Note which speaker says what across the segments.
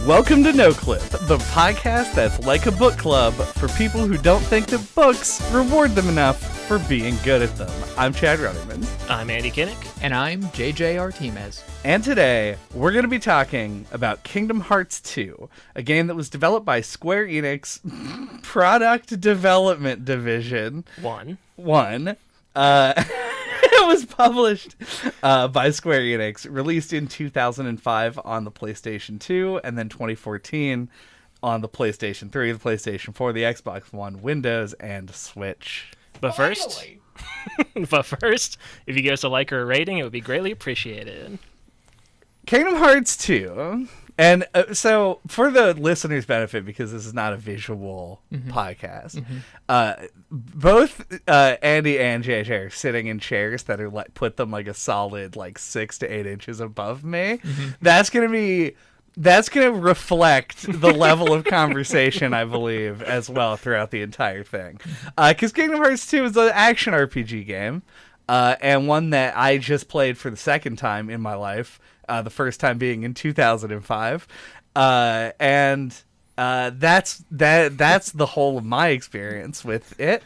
Speaker 1: Welcome to No Clip, the podcast that's like a book club for people who don't think that books reward them enough for being good at them. I'm Chad Runnerman.
Speaker 2: I'm Andy Kinnick.
Speaker 3: And I'm JJ Artemez.
Speaker 1: And today, we're going to be talking about Kingdom Hearts 2, a game that was developed by Square Enix Product Development Division.
Speaker 2: One.
Speaker 1: It was published by Square Enix, released in 2005 on the PlayStation 2, and then 2014 on the PlayStation 3, the PlayStation 4, the Xbox One, Windows, and Switch.
Speaker 2: But first, if you give us a like or a rating, it would be greatly appreciated.
Speaker 1: Kingdom Hearts 2, and so for the listeners' benefit, because this is not a visual podcast, both Andy and JJ are sitting in chairs that are put them like a solid 6 to 8 inches above me. That's gonna reflect the level of conversation, I believe, as well throughout the entire thing. Because Kingdom Hearts 2 is an action RPG game, and one that I just played for the second time in my life. The first time being in 2005, and that's the whole of my experience with it.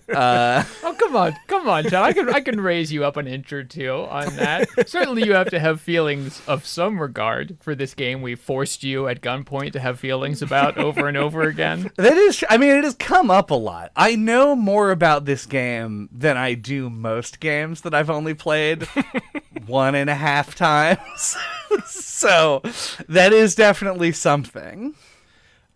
Speaker 3: Oh, come on, John. I can raise you up an inch or two on that. Certainly you have to have feelings of some regard for this game we forced you at gunpoint to have feelings about over and over again.
Speaker 1: That is, I mean, it has come up a lot. I know more about this game than I do most games that I've only played 1.5 times. So that is definitely something.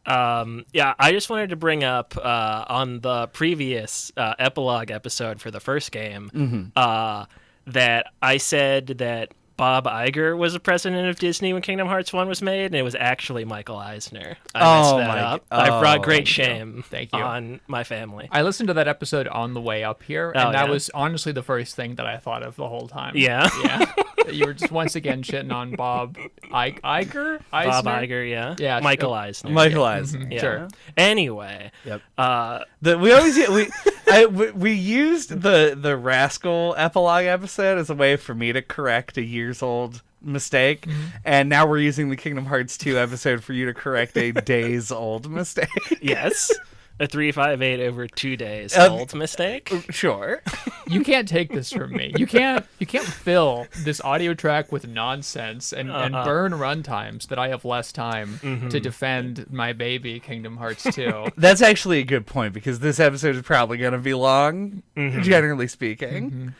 Speaker 2: I just wanted to bring up on the previous epilogue episode for the first game that I said that Bob Iger was the president of Disney when Kingdom Hearts 1 was made, and it was actually Michael Eisner. I messed that up. I brought great shame on my family.
Speaker 3: I listened to that episode on the way up here, and that was honestly the first thing that I thought of the whole time.
Speaker 2: Yeah?
Speaker 3: Yeah. You were just once again shitting on Bob Iger?
Speaker 2: Bob Iger, yeah.
Speaker 3: Yeah.
Speaker 2: Michael Eisner.
Speaker 1: Michael Eisner.
Speaker 2: Yeah.
Speaker 3: Sure.
Speaker 2: Anyway.
Speaker 1: Yep. We used the Rascal epilogue episode as a way for me to correct a years-old mistake, and now we're using the Kingdom Hearts 2 episode for you to correct a days-old mistake.
Speaker 2: Yes. A 358 over 2 days old mistake.
Speaker 1: Sure.
Speaker 3: You can't take this from me. You can't fill this audio track with nonsense and burn run times that I have less time to defend my baby Kingdom Hearts 2.
Speaker 1: That's actually a good point, because this episode is probably going to be long, generally speaking.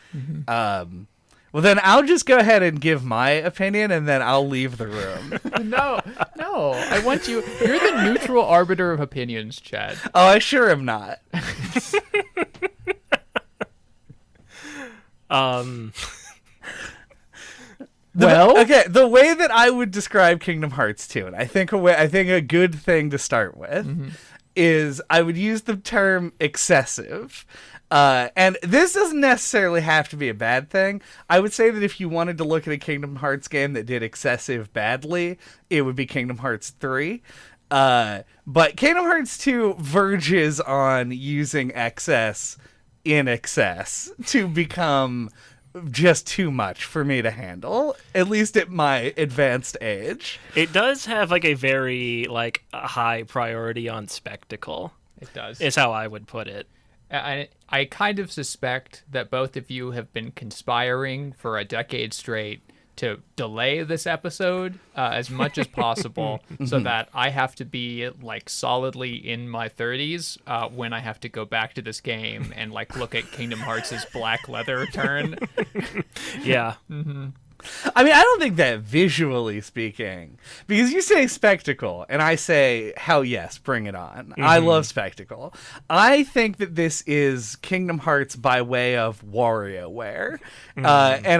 Speaker 1: Well, then I'll just go ahead and give my opinion, and then I'll leave the room.
Speaker 3: No. I want you. You're the neutral arbiter of opinions, Chad.
Speaker 1: Oh, I sure am not. The way that I would describe Kingdom Hearts 2, and I think a good thing to start with is I would use the term excessive. And this doesn't necessarily have to be a bad thing. I would say that if you wanted to look at a Kingdom Hearts game that did excessive badly, it would be Kingdom Hearts 3. But Kingdom Hearts 2 verges on using excess in excess to become just too much for me to handle, at least at my advanced age.
Speaker 2: It does have a very a high priority on spectacle.
Speaker 3: It does.
Speaker 2: Is how I would put it.
Speaker 3: I kind of suspect that both of you have been conspiring for a decade straight to delay this episode as much as possible so that I have to be solidly in my 30s when I have to go back to this game and look at Kingdom Hearts' black leather turn.
Speaker 2: Yeah.
Speaker 1: I mean, I don't think that visually speaking, because you say spectacle, and I say, hell yes, bring it on. I love spectacle. I think that this is Kingdom Hearts by way of WarioWare, and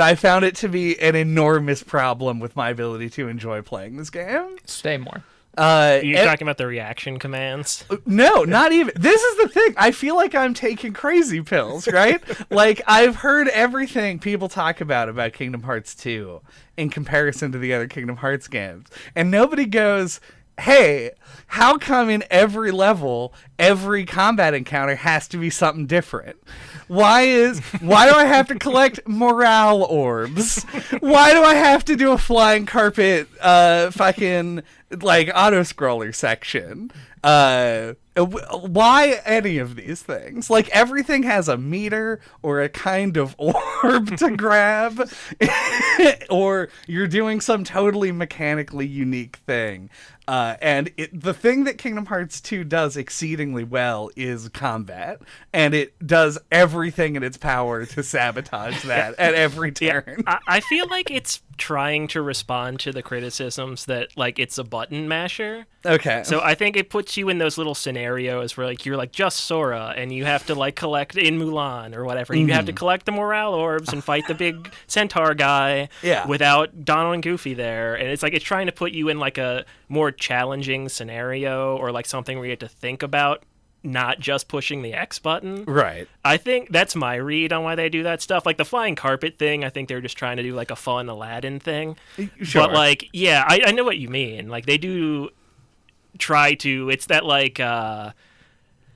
Speaker 1: I found it to be an enormous problem with my ability to enjoy playing this game.
Speaker 3: Stay more.
Speaker 2: You're talking about the reaction commands?
Speaker 1: No, not even. This is the thing. I feel like I'm taking crazy pills, right? I've heard everything people talk about Kingdom Hearts 2 in comparison to the other Kingdom Hearts games. And nobody goes, hey, how come in every level, every combat encounter has to be something different? Why do I have to collect morale orbs? Why do I have to do a flying carpet fucking like auto-scroller section. Why any of these things? Like, everything has a meter or a kind of orb to grab, or you're doing some totally mechanically unique thing. And the thing that Kingdom Hearts 2 does exceedingly well is combat, and it does everything in its power to sabotage that at every turn.
Speaker 2: Yeah, I feel like it's trying to respond to the criticisms that, like, it's a button masher.
Speaker 1: Okay.
Speaker 2: So I think it puts you in those little scenarios where, like, you're like just Sora, and you have to, like, collect in Mulan or whatever. You have to collect the morale orbs and fight the big centaur guy without Donald and Goofy there. And it's like it's trying to put you in, like, a more challenging scenario, or like something where you have to think about not just pushing the X button.
Speaker 1: Right.
Speaker 2: I think that's my read on why they do that stuff. Like the flying carpet thing, I think they're just trying to do like a fun Aladdin thing.
Speaker 1: Sure.
Speaker 2: But like, yeah, I know what you mean. Like they do try to, it's that like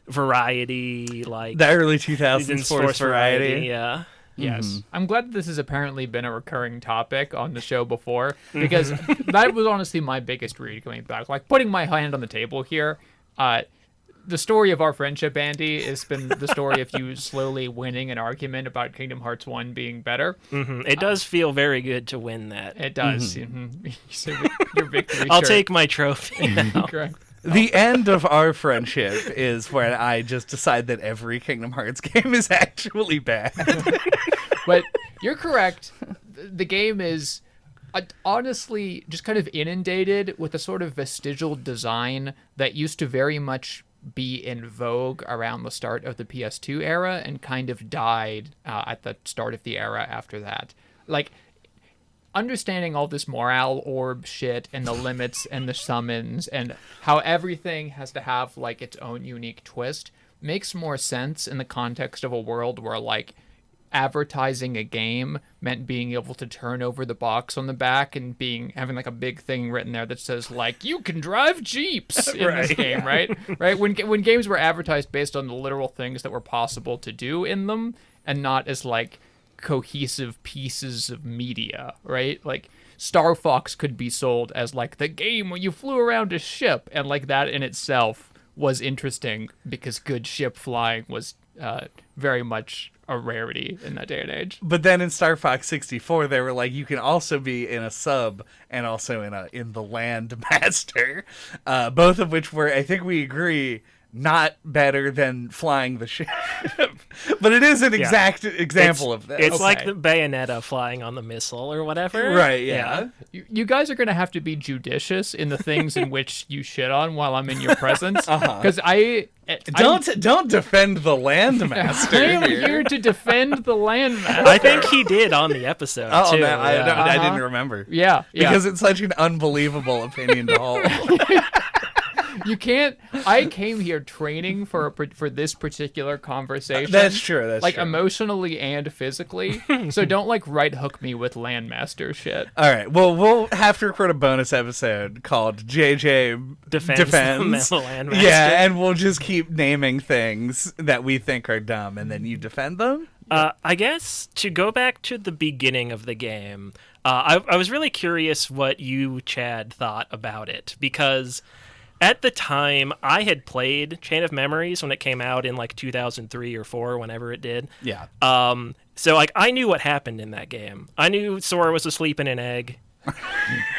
Speaker 2: variety, like
Speaker 1: the early 2000s sports variety.
Speaker 2: Yeah.
Speaker 3: Yes. I'm glad that this has apparently been a recurring topic on the show before, because that was honestly my biggest read coming back. Like, putting my hand on the table here, the story of our friendship, Andy, has been the story of you slowly winning an argument about Kingdom Hearts 1 being better.
Speaker 2: It does feel very good to win that.
Speaker 3: It does. So your victory
Speaker 2: I'll
Speaker 3: shirt.
Speaker 2: take my trophy now.
Speaker 3: Correct.
Speaker 1: The end of our friendship is when I just decide that every Kingdom Hearts game is actually bad.
Speaker 3: But you're correct. The game is honestly just kind of inundated with a sort of vestigial design that used to very much be in vogue around the start of the PS2 era and kind of died at the start of the era after that. Like, understanding all this morale orb shit and the limits and the summons and how everything has to have like its own unique twist makes more sense in the context of a world where like advertising a game meant being able to turn over the box on the back and having like a big thing written there that says like you can drive Jeeps in this game, right? When games were advertised based on the literal things that were possible to do in them and not as like cohesive pieces of media, right? Like Star Fox could be sold as like the game where you flew around a ship, and like that in itself was interesting because good ship flying was very much a rarity in that day and age.
Speaker 1: But then in Star Fox 64, they were like, you can also be in a sub and also in the Land Master, both of which were, I think we agree, not better than flying the ship. But it is an exact example of this.
Speaker 2: It's like the Bayonetta flying on the missile or whatever.
Speaker 1: Right, yeah.
Speaker 3: You guys are going to have to be judicious in the things in which you shit on while I'm in your presence. Because
Speaker 1: Don't defend the Land Master.
Speaker 3: I am here to defend the Land Master.
Speaker 2: I think he did on the episode, too.
Speaker 1: No, I didn't remember.
Speaker 3: Yeah.
Speaker 1: Because it's such an unbelievable opinion to hold.
Speaker 3: You can't. I came here training for this particular conversation.
Speaker 1: That's true. That's
Speaker 3: like
Speaker 1: true.
Speaker 3: Emotionally and physically. So don't like right hook me with Landmaster shit.
Speaker 1: All right. Well, we'll have to record a bonus episode called JJ Defends.
Speaker 2: The Landmaster.
Speaker 1: Yeah, and we'll just keep naming things that we think are dumb, and then you defend them.
Speaker 2: I guess to go back to the beginning of the game, I was really curious what you, Chad, thought about it, because at the time, I had played Chain of Memories when it came out in like 2003 or 4, whenever it did.
Speaker 1: Yeah.
Speaker 2: So like I knew what happened in that game. I knew Sora was asleep in an egg.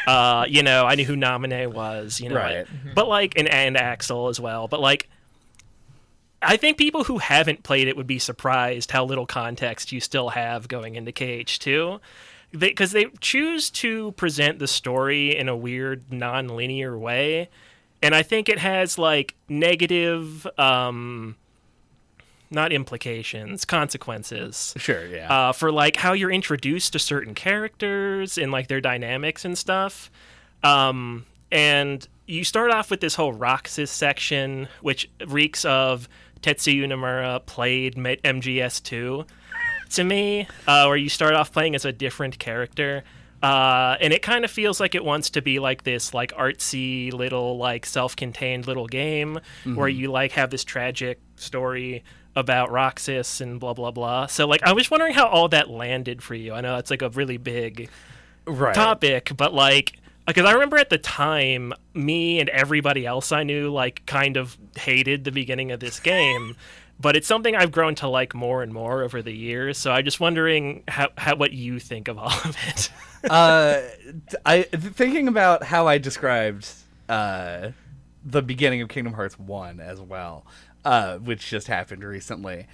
Speaker 2: I knew who Namine was.
Speaker 1: Right.
Speaker 2: But like and Axel as well. But like, I think people who haven't played it would be surprised how little context you still have going into KH2. Because they choose to present the story in a weird, non-linear way. And I think it has, like, negative, not implications, consequences.
Speaker 1: Sure, yeah.
Speaker 2: For, like, how you're introduced to certain characters and, like, their dynamics and stuff. And you start off with this whole Roxas section, which reeks of Tetsuya Nomura played MGS2 to me, where you start off playing as a different character. And it kind of feels like it wants to be like this like artsy little like self-contained little game where you like have this tragic story about Roxas and blah blah blah. So like I was wondering how all that landed for you. I know that's like a really big topic, but like Because I remember at the time, me and everybody else I knew, like, kind of hated the beginning of this game. But it's something I've grown to like more and more over the years. So I'm just wondering how what you think of all of it.
Speaker 1: Thinking about how I described the beginning of Kingdom Hearts 1 as well, which just happened recently.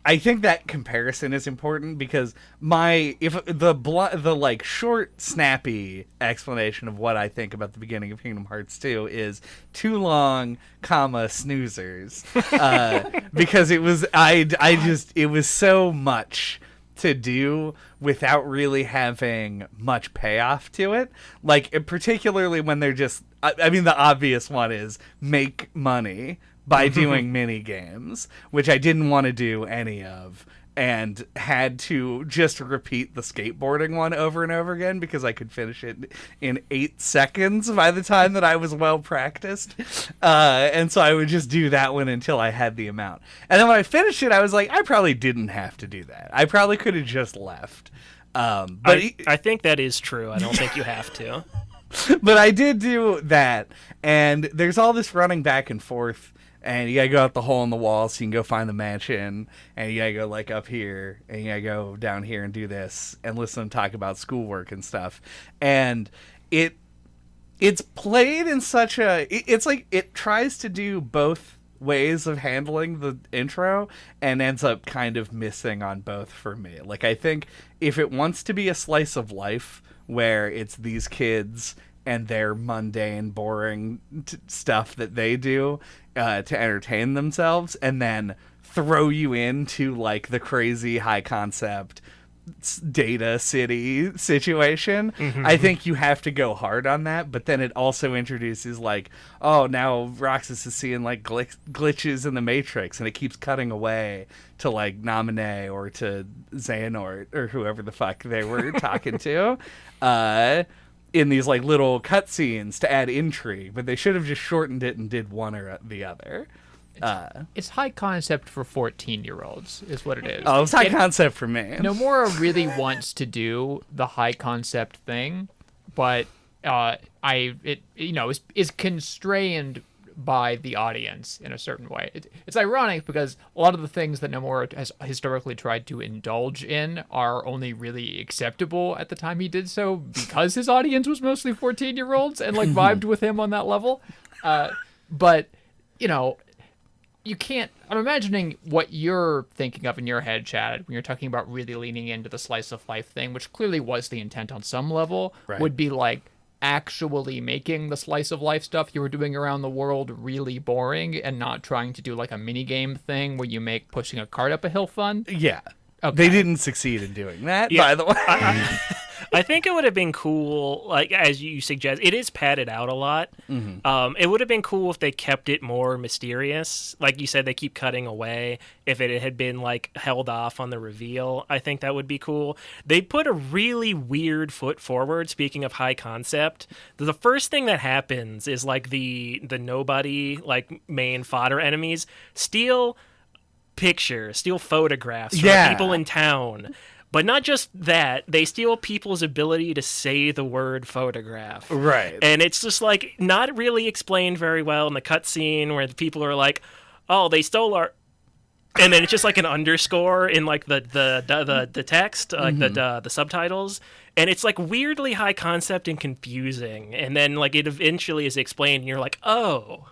Speaker 1: I think that comparison is important because the like short, snappy explanation of what I think about the beginning of Kingdom Hearts 2 is too long, snoozers, because it was it was so much to do without really having much payoff to it. Like, particularly when they're just, I mean, the obvious one is make money by doing mini games, which I didn't want to do any of, and had to just repeat the skateboarding one over and over again because I could finish it in 8 seconds by the time that I was well practiced. And so I would just do that one until I had the amount. And then when I finished it, I was like, I probably didn't have to do that. I probably could have just left. But
Speaker 2: I think that is true. I don't think you have to.
Speaker 1: But I did do that, and there's all this running back and forth. And you gotta go out the hole in the wall so you can go find the mansion. And you gotta go, like, up here. And you gotta go down here and do this. And listen to them talk about schoolwork and stuff. And it's played in such a... It's like it tries to do both ways of handling the intro and ends up kind of missing on both for me. Like, I think if it wants to be a slice of life where it's these kids and their mundane, boring stuff that they do to entertain themselves, and then throw you into, like, the crazy high concept data city situation, I think you have to go hard on that. But then it also introduces, like, oh, now Roxas is seeing, like, glitches in the Matrix, and it keeps cutting away to, like, Namine or to Xehanort or whoever the fuck they were talking to. In these, like, little cutscenes to add intrigue, but they should have just shortened it and did one or the other.
Speaker 3: It's high concept for 14-year-olds, is what it is.
Speaker 1: Oh, it's high concept for me.
Speaker 3: Nomura really wants to do the high concept thing, but is constrained by the audience in a certain way. It's ironic because a lot of the things that Nomura has historically tried to indulge in are only really acceptable at the time he did so because his audience was mostly 14-year-olds and, like, vibed with him on that level. But, you know, you can't... I'm imagining what you're thinking of in your head, Chad, when you're talking about really leaning into the slice of life thing, which clearly was the intent on some level, right, would be like actually making the slice of life stuff you were doing around the world really boring and not trying to do, like, a mini game thing where you make pushing a cart up a hill fun.
Speaker 1: Yeah.
Speaker 3: Okay.
Speaker 1: They didn't succeed in doing that, by the way.
Speaker 2: I think it would have been cool, like, as you suggest, it is padded out a lot. It would have been cool if they kept it more mysterious. Like you said, they keep cutting away. If it had been, like, held off on the reveal, I think that would be cool. They put a really weird foot forward, speaking of high concept. The first thing that happens is, like, the nobody, like, main fodder enemies steal photographs from people in town. But not just that, they steal people's ability to say the word photograph.
Speaker 1: Right.
Speaker 2: And it's just, like, not really explained very well in the cutscene where the people are like, oh, they stole our... And then it's just, like, an underscore in, like, the text, like, the subtitles. And it's, like, weirdly high concept and confusing. And then, like, it eventually is explained and you're like, oh...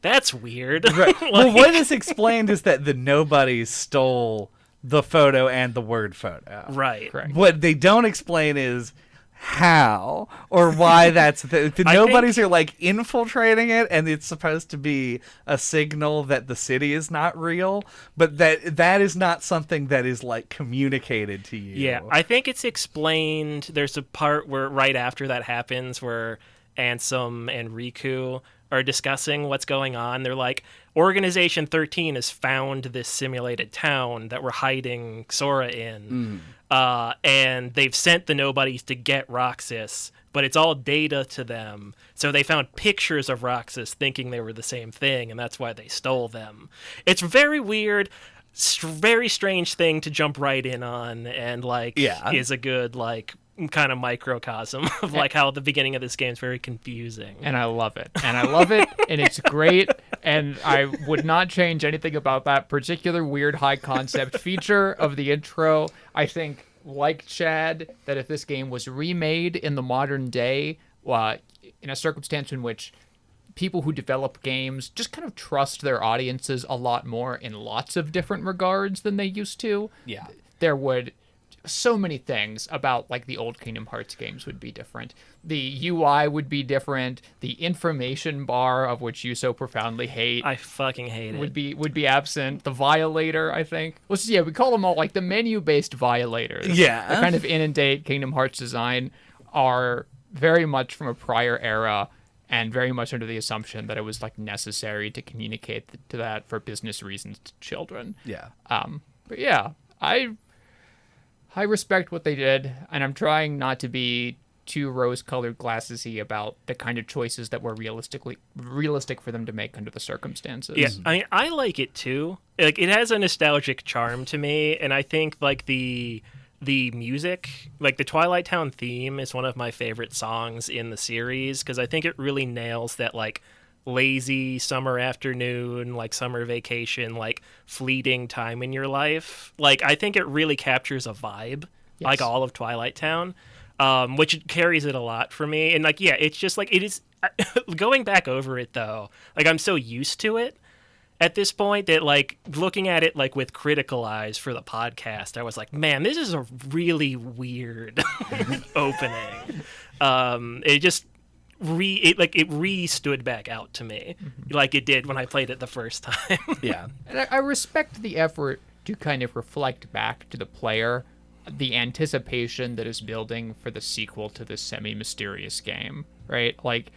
Speaker 2: That's weird.
Speaker 1: Right. Well, what is explained is that the nobodies stole the photo and the word photo.
Speaker 2: Right.
Speaker 3: Correct.
Speaker 1: What they don't explain is how or why that's the nobodies are, like, infiltrating it, and it's supposed to be a signal that the city is not real, but that is not something that is, like, communicated to you.
Speaker 2: Yeah, I think it's explained. There's a part where right after that happens where Ansem and Riku are discussing what's going on. They're like, Organization XIII has found this simulated town that we're hiding Sora in. And they've sent the nobodies to get Roxas, but it's all data to them. So they found pictures of Roxas thinking they were the same thing, and that's why they stole them. It's very weird, very strange thing to jump right in on, and, like, is a good, like, kind of microcosm of like how the beginning of this game is very confusing.
Speaker 3: And I love it. And it's great. And I would not change anything about that particular weird high concept feature of the intro. I think, like Chad, that if this game was remade in the modern day, in a circumstance in which people who develop games just kind of trust their audiences a lot more in lots of different regards than they used to, there would... so many things about like the old Kingdom Hearts games would be different. The UI would be different. The information bar, of which you so profoundly hate,
Speaker 2: I fucking hate it,
Speaker 3: would be absent. The violator, I think. We call them all like the menu-based violators.
Speaker 1: Yeah.
Speaker 3: The kind of inundate Kingdom Hearts design are very much from a prior era and very much under the assumption that it was like necessary to communicate to that for business reasons to children.
Speaker 1: Yeah.
Speaker 3: But yeah, I respect what they did, and I'm trying not to be too rose-colored glasses-y about the kind of choices that were realistic for them to make under the circumstances.
Speaker 2: Yeah, I mean, I like it too. Like, it has a nostalgic charm to me, and I think like the music, like the Twilight Town theme, is one of my favorite songs in the series because I think it really nails that like lazy summer afternoon, like summer vacation, like fleeting time in your life. Like, I think it really captures a vibe, like all of Twilight Town, which carries it a lot for me. And like, yeah, it's just like, it is going back over it though. Like, I'm so used to it at this point that like looking at it like with critical eyes for the podcast, I was like, man, this is a really weird opening. It just it stood back out to me like it did when I played it the first time.
Speaker 1: Yeah.
Speaker 3: And I respect the effort to kind of reflect back to the player the anticipation that is building for the sequel to this semi-mysterious game, right? Like,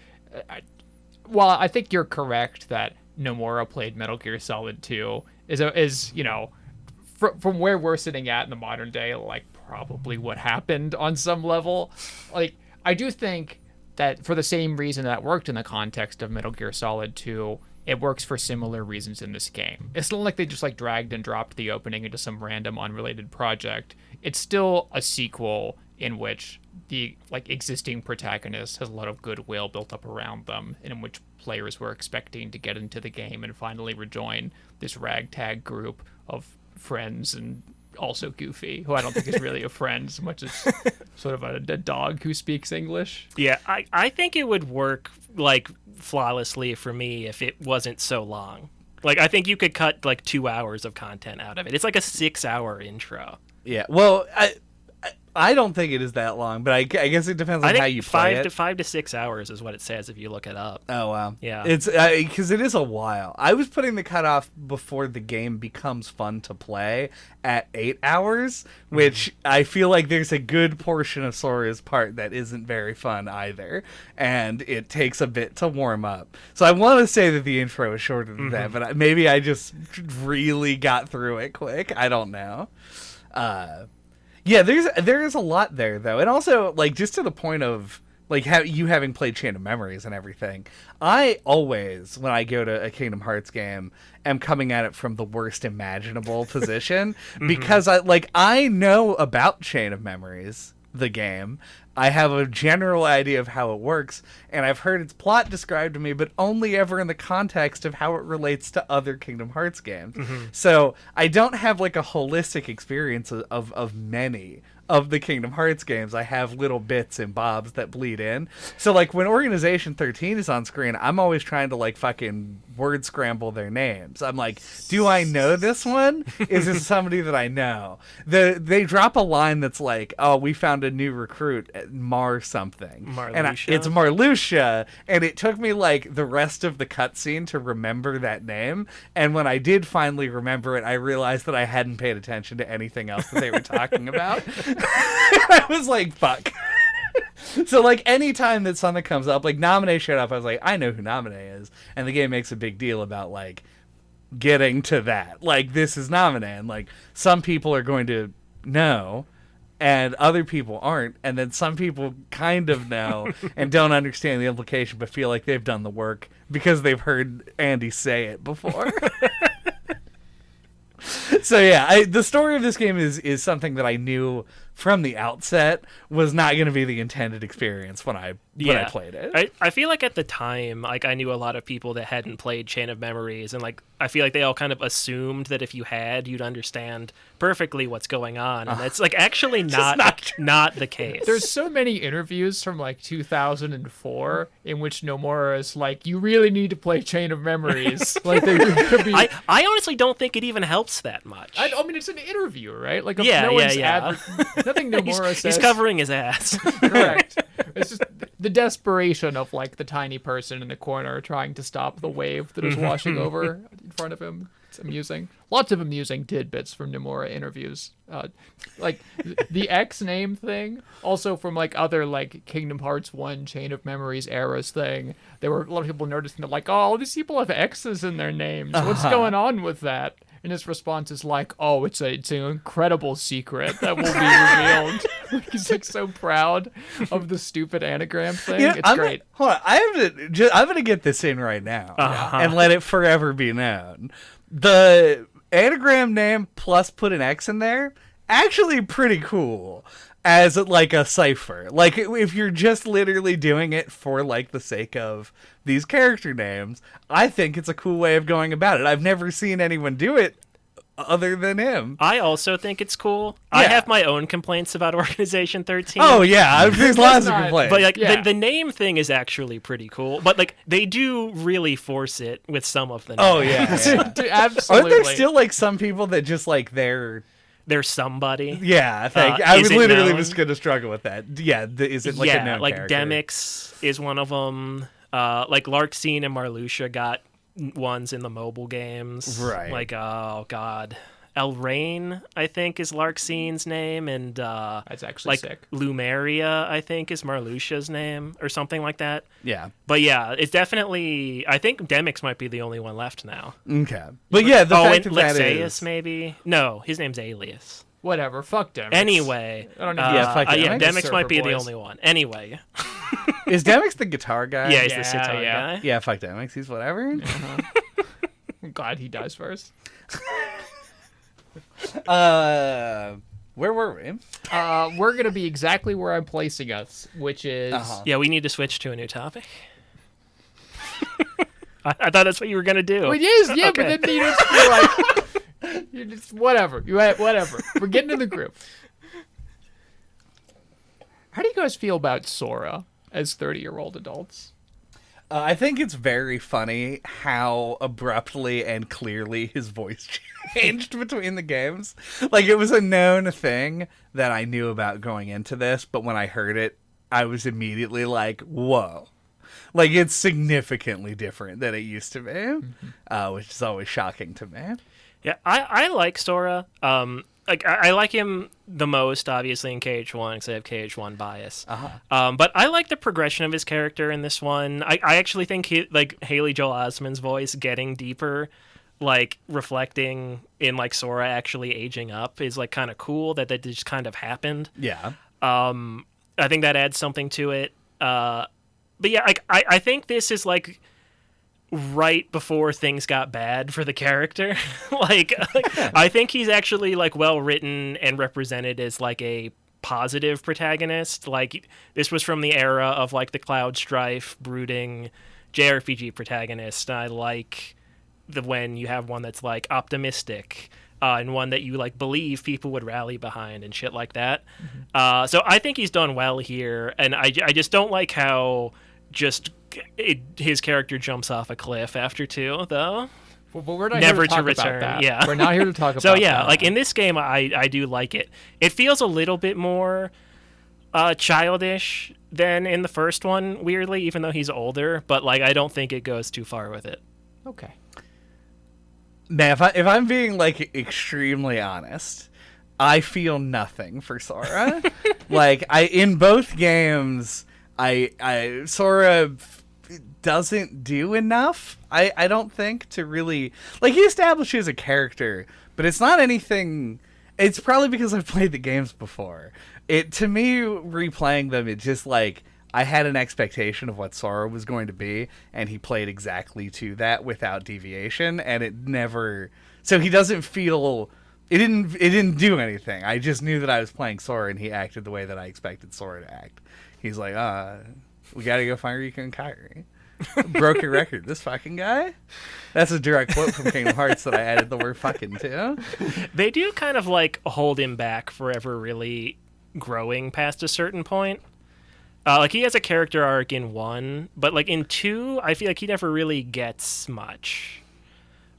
Speaker 3: while I think you're correct that Nomura played Metal Gear Solid 2 is you know, from where we're sitting at in the modern day, like probably what happened on some level. Like, I do think that for the same reason that worked in the context of Metal Gear Solid 2, it works for similar reasons in this game. It's not like they just like dragged and dropped the opening into some random unrelated project. It's still a sequel in which the like existing protagonist has a lot of goodwill built up around them, and in which players were expecting to get into the game and finally rejoin this ragtag group of friends, and also Goofy, who I don't think is really a friend as much as sort of a dog who speaks English.
Speaker 2: Yeah, I think it would work like flawlessly for me if it wasn't so long. Like, I think you could cut like 2 hours of content out of it. It's like a 6-hour intro.
Speaker 1: Yeah, well, I don't think it is that long, but I guess it depends on how you play it.
Speaker 2: 5 to 6 hours is what it says if you look it up.
Speaker 1: Oh, wow.
Speaker 2: Yeah.
Speaker 1: It's because it is a while. I was putting the cutoff before the game becomes fun to play at 8 hours, which I feel like there's a good portion of Sora's part that isn't very fun either, and it takes a bit to warm up. So I want to say that the intro is shorter than that, but maybe I just really got through it quick. I don't know. Yeah, there is a lot there though, and also like just to the point of like you having played Chain of Memories and everything. I always, when I go to a Kingdom Hearts game, am coming at it from the worst imaginable position because I know about Chain of Memories, the game. I have a general idea of how it works, and I've heard its plot described to me, but only ever in the context of how it relates to other Kingdom Hearts games. So I don't have like a holistic experience of many of the Kingdom Hearts games. I have little bits and bobs that bleed in. So like when Organization XIII is on screen, I'm always trying to like fucking word scramble their names. I'm like, do I know this one? Is this somebody that I know? They drop a line that's like, oh, we found a new recruit at Mar something.
Speaker 2: Marluxia?
Speaker 1: And it's Marluxia, and it took me like the rest of the cutscene to remember that name. And when I did finally remember it, I realized that I hadn't paid attention to anything else that they were talking about. I was like, fuck. So like anytime that something comes up, like Namine showed up, I was like, I know who Namine is, and the game makes a big deal about like getting to that. Like, this is Namine, and like some people are going to know and other people aren't, and then some people kind of know and don't understand the implication but feel like they've done the work because they've heard Andy say it before. So yeah, the story of this game is something that I knew from the outset was not going to be the intended experience when I played it.
Speaker 2: I feel like at the time, like I knew a lot of people that hadn't played Chain of Memories, and like I feel like they all kind of assumed that if you had, you'd understand perfectly what's going on, and that's like actually not the case.
Speaker 3: There's so many interviews from like 2004 in which Nomura is like, "You really need to play Chain of Memories." Like they could be.
Speaker 2: I honestly don't think it even helps that much.
Speaker 3: I mean, it's an interview, right? Like,
Speaker 2: Yeah.
Speaker 3: nothing Nomura says.
Speaker 2: He's covering his ass.
Speaker 3: Correct. It's just the desperation of like the tiny person in the corner trying to stop the wave that is washing over in front of him. It's amusing. Lots of amusing tidbits from Nomura interviews. Like the X name thing, also from like other like Kingdom Hearts 1 Chain of Memories eras thing. There were a lot of people noticing that like, oh, these people have X's in their names. What's going on with that? And his response is like, "Oh, it's an incredible secret that will be revealed." Like, he's like so proud of the stupid anagram thing. It's great.
Speaker 1: Hold on, I'm gonna get this in right now and let it forever be known. The anagram name plus put an X in there, actually pretty cool as like a cipher. Like if you're just literally doing it for like the sake of these character names, I think it's a cool way of going about it. I've never seen anyone do it other than him.
Speaker 2: I also think it's cool. Yeah. I have my own complaints about Organization XIII.
Speaker 1: Oh yeah, there's lots of complaints.
Speaker 2: But like the name thing is actually pretty cool. But like they do really force it with some of the names.
Speaker 1: Oh yeah.
Speaker 3: Absolutely.
Speaker 1: Aren't there still like some people that just like they're
Speaker 2: somebody?
Speaker 1: Yeah, I think I was literally just gonna struggle with that. Yeah, is it like a known
Speaker 2: like
Speaker 1: character?
Speaker 2: Demix is one of them. Like Larxene and Marluxia got ones in the mobile games,
Speaker 1: right?
Speaker 2: Like oh god, Elrain I think is Larxene's name, and
Speaker 3: that's actually
Speaker 2: like
Speaker 3: sick.
Speaker 2: Lumeria I think is Marluxia's name or something like that.
Speaker 1: Yeah,
Speaker 2: but yeah, it's definitely. I think Demix might be the only one left now.
Speaker 1: Okay, but yeah, the fact that
Speaker 2: Lexaeus maybe. No, his name's Alias.
Speaker 3: Whatever, fuck Demix.
Speaker 2: Anyway,
Speaker 3: I don't know.
Speaker 1: Fuck Demix.
Speaker 2: Yeah, Demix might be the only one. Anyway.
Speaker 1: Is Demix the guitar guy?
Speaker 2: Yeah, he's the sitar guy.
Speaker 1: Yeah, fuck Demix. He's whatever.
Speaker 3: I'm glad he dies first.
Speaker 1: Where were we?
Speaker 3: We're gonna be exactly where I'm placing us, which is
Speaker 2: Yeah, we need to switch to a new topic. I thought that's what you were gonna do.
Speaker 3: It is, yeah, okay. But then you just feel like you just whatever. Whatever. We're getting in the group. How do you guys feel about Sora as 30-year-old adults?
Speaker 1: I think it's very funny how abruptly and clearly his voice changed between the games. Like, it was a known thing that I knew about going into this, but when I heard it, I was immediately like, whoa. Like, it's significantly different than it used to be, which is always shocking to me.
Speaker 2: Yeah, I like Sora. Like I like him the most, obviously, in KH1 because I have KH1 bias. But I like the progression of his character in this one. I actually think Haley Joel Osment's voice getting deeper, like reflecting in like Sora actually aging up, is like kind of cool. That just kind of happened.
Speaker 1: Yeah.
Speaker 2: I think that adds something to it. But yeah, I think this is like right before things got bad for the character. like I think he's actually like well written and represented as like a positive protagonist. Like this was from the era of like the Cloud Strife brooding JRPG protagonist. I like when you have one that's like optimistic and one that you like believe people would rally behind and shit like that. So I think he's done well here, and I just don't like how his character jumps off a cliff after 2, though.
Speaker 3: Well, but we're not
Speaker 2: never
Speaker 3: here to talk
Speaker 2: return.
Speaker 3: About that.
Speaker 2: Yeah,
Speaker 3: we're not here to talk about.
Speaker 2: So yeah,
Speaker 3: that.
Speaker 2: like in this game, I do like it. It feels a little bit more childish than in the first one, weirdly, even though he's older. But like, I don't think it goes too far with it.
Speaker 3: Okay.
Speaker 1: Man, if I'm being like extremely honest, I feel nothing for Sora. Like in both games, Sora doesn't do enough. I don't think to really like, he establishes a character, but it's not anything. It's probably because I've played the games before. To me, replaying them, it just like I had an expectation of what Sora was going to be, and he played exactly to that without deviation, and it never. So he doesn't feel It didn't do anything. I just knew that I was playing Sora, and he acted the way that I expected Sora to act. He's like, we gotta go find Riku and Kairi. Broken record, this fucking guy? That's a direct quote from Kingdom Hearts that I added the word fucking to.
Speaker 2: They do kind of like hold him back forever really growing past a certain point. Like he has a character arc in 1, but like in 2, I feel like he never really gets much.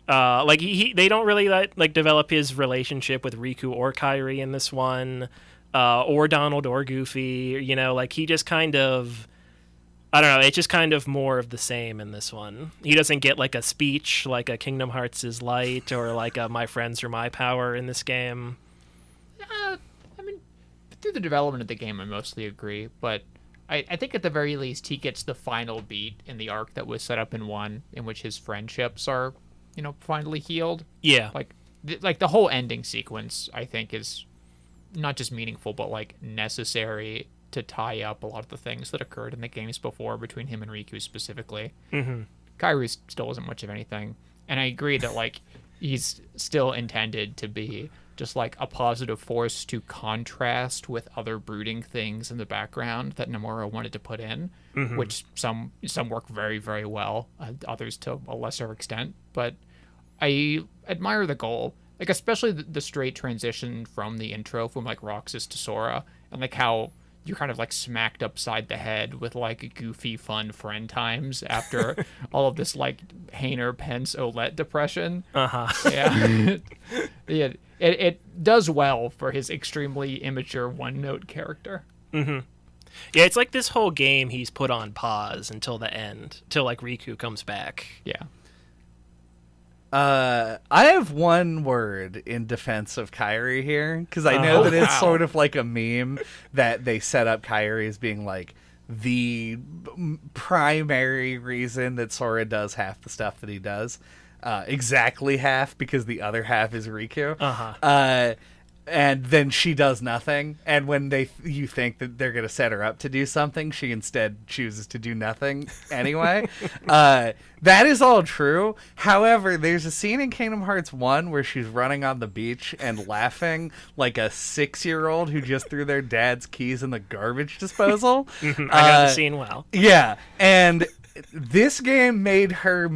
Speaker 2: Like they don't really like develop his relationship with Riku or Kairi in this one, or Donald or Goofy. You know, like he just kind of, I don't know. It's just kind of more of the same in this one. He doesn't get like a speech like a Kingdom Hearts is Light or like a My Friends Are My Power in this game.
Speaker 3: I mean, through the development of the game, I mostly agree, but I think at the very least he gets the final beat in the arc that was set up in 1, in which his friendships are, finally healed.
Speaker 2: Yeah.
Speaker 3: Like the whole ending sequence, I think, is not just meaningful, but like necessary to tie up a lot of the things that occurred in the games before between him and Riku specifically.
Speaker 2: Mm-hmm.
Speaker 3: Kairi still isn't much of anything, and I agree that like he's still intended to be just like a positive force to contrast with other brooding things in the background that Nomura wanted to put in, which some work very, very well, others to a lesser extent. But I admire the goal, like especially the straight transition from the intro from like Roxas to Sora, and like how you're kind of like smacked upside the head with like goofy fun friend times after all of this like Hainer Pence Olette depression. Yeah. Yeah. It does well for his extremely immature one-note character.
Speaker 2: Yeah, it's like this whole game he's put on pause until the end, till like Riku comes back.
Speaker 3: Yeah.
Speaker 1: I have one word in defense of Kairi here, because I know that it's sort of like a meme that they set up Kairi as being like the primary reason that Sora does half the stuff that he does. Exactly half, because the other half is Riku. And then she does nothing, and when you think that they're going to set her up to do something, she instead chooses to do nothing anyway. That is all true. However, there's a scene in Kingdom Hearts 1 where she's running on the beach and laughing like a 6-year-old who just threw their dad's keys in the garbage disposal.
Speaker 2: I know the scene well.
Speaker 1: Yeah, and this game made her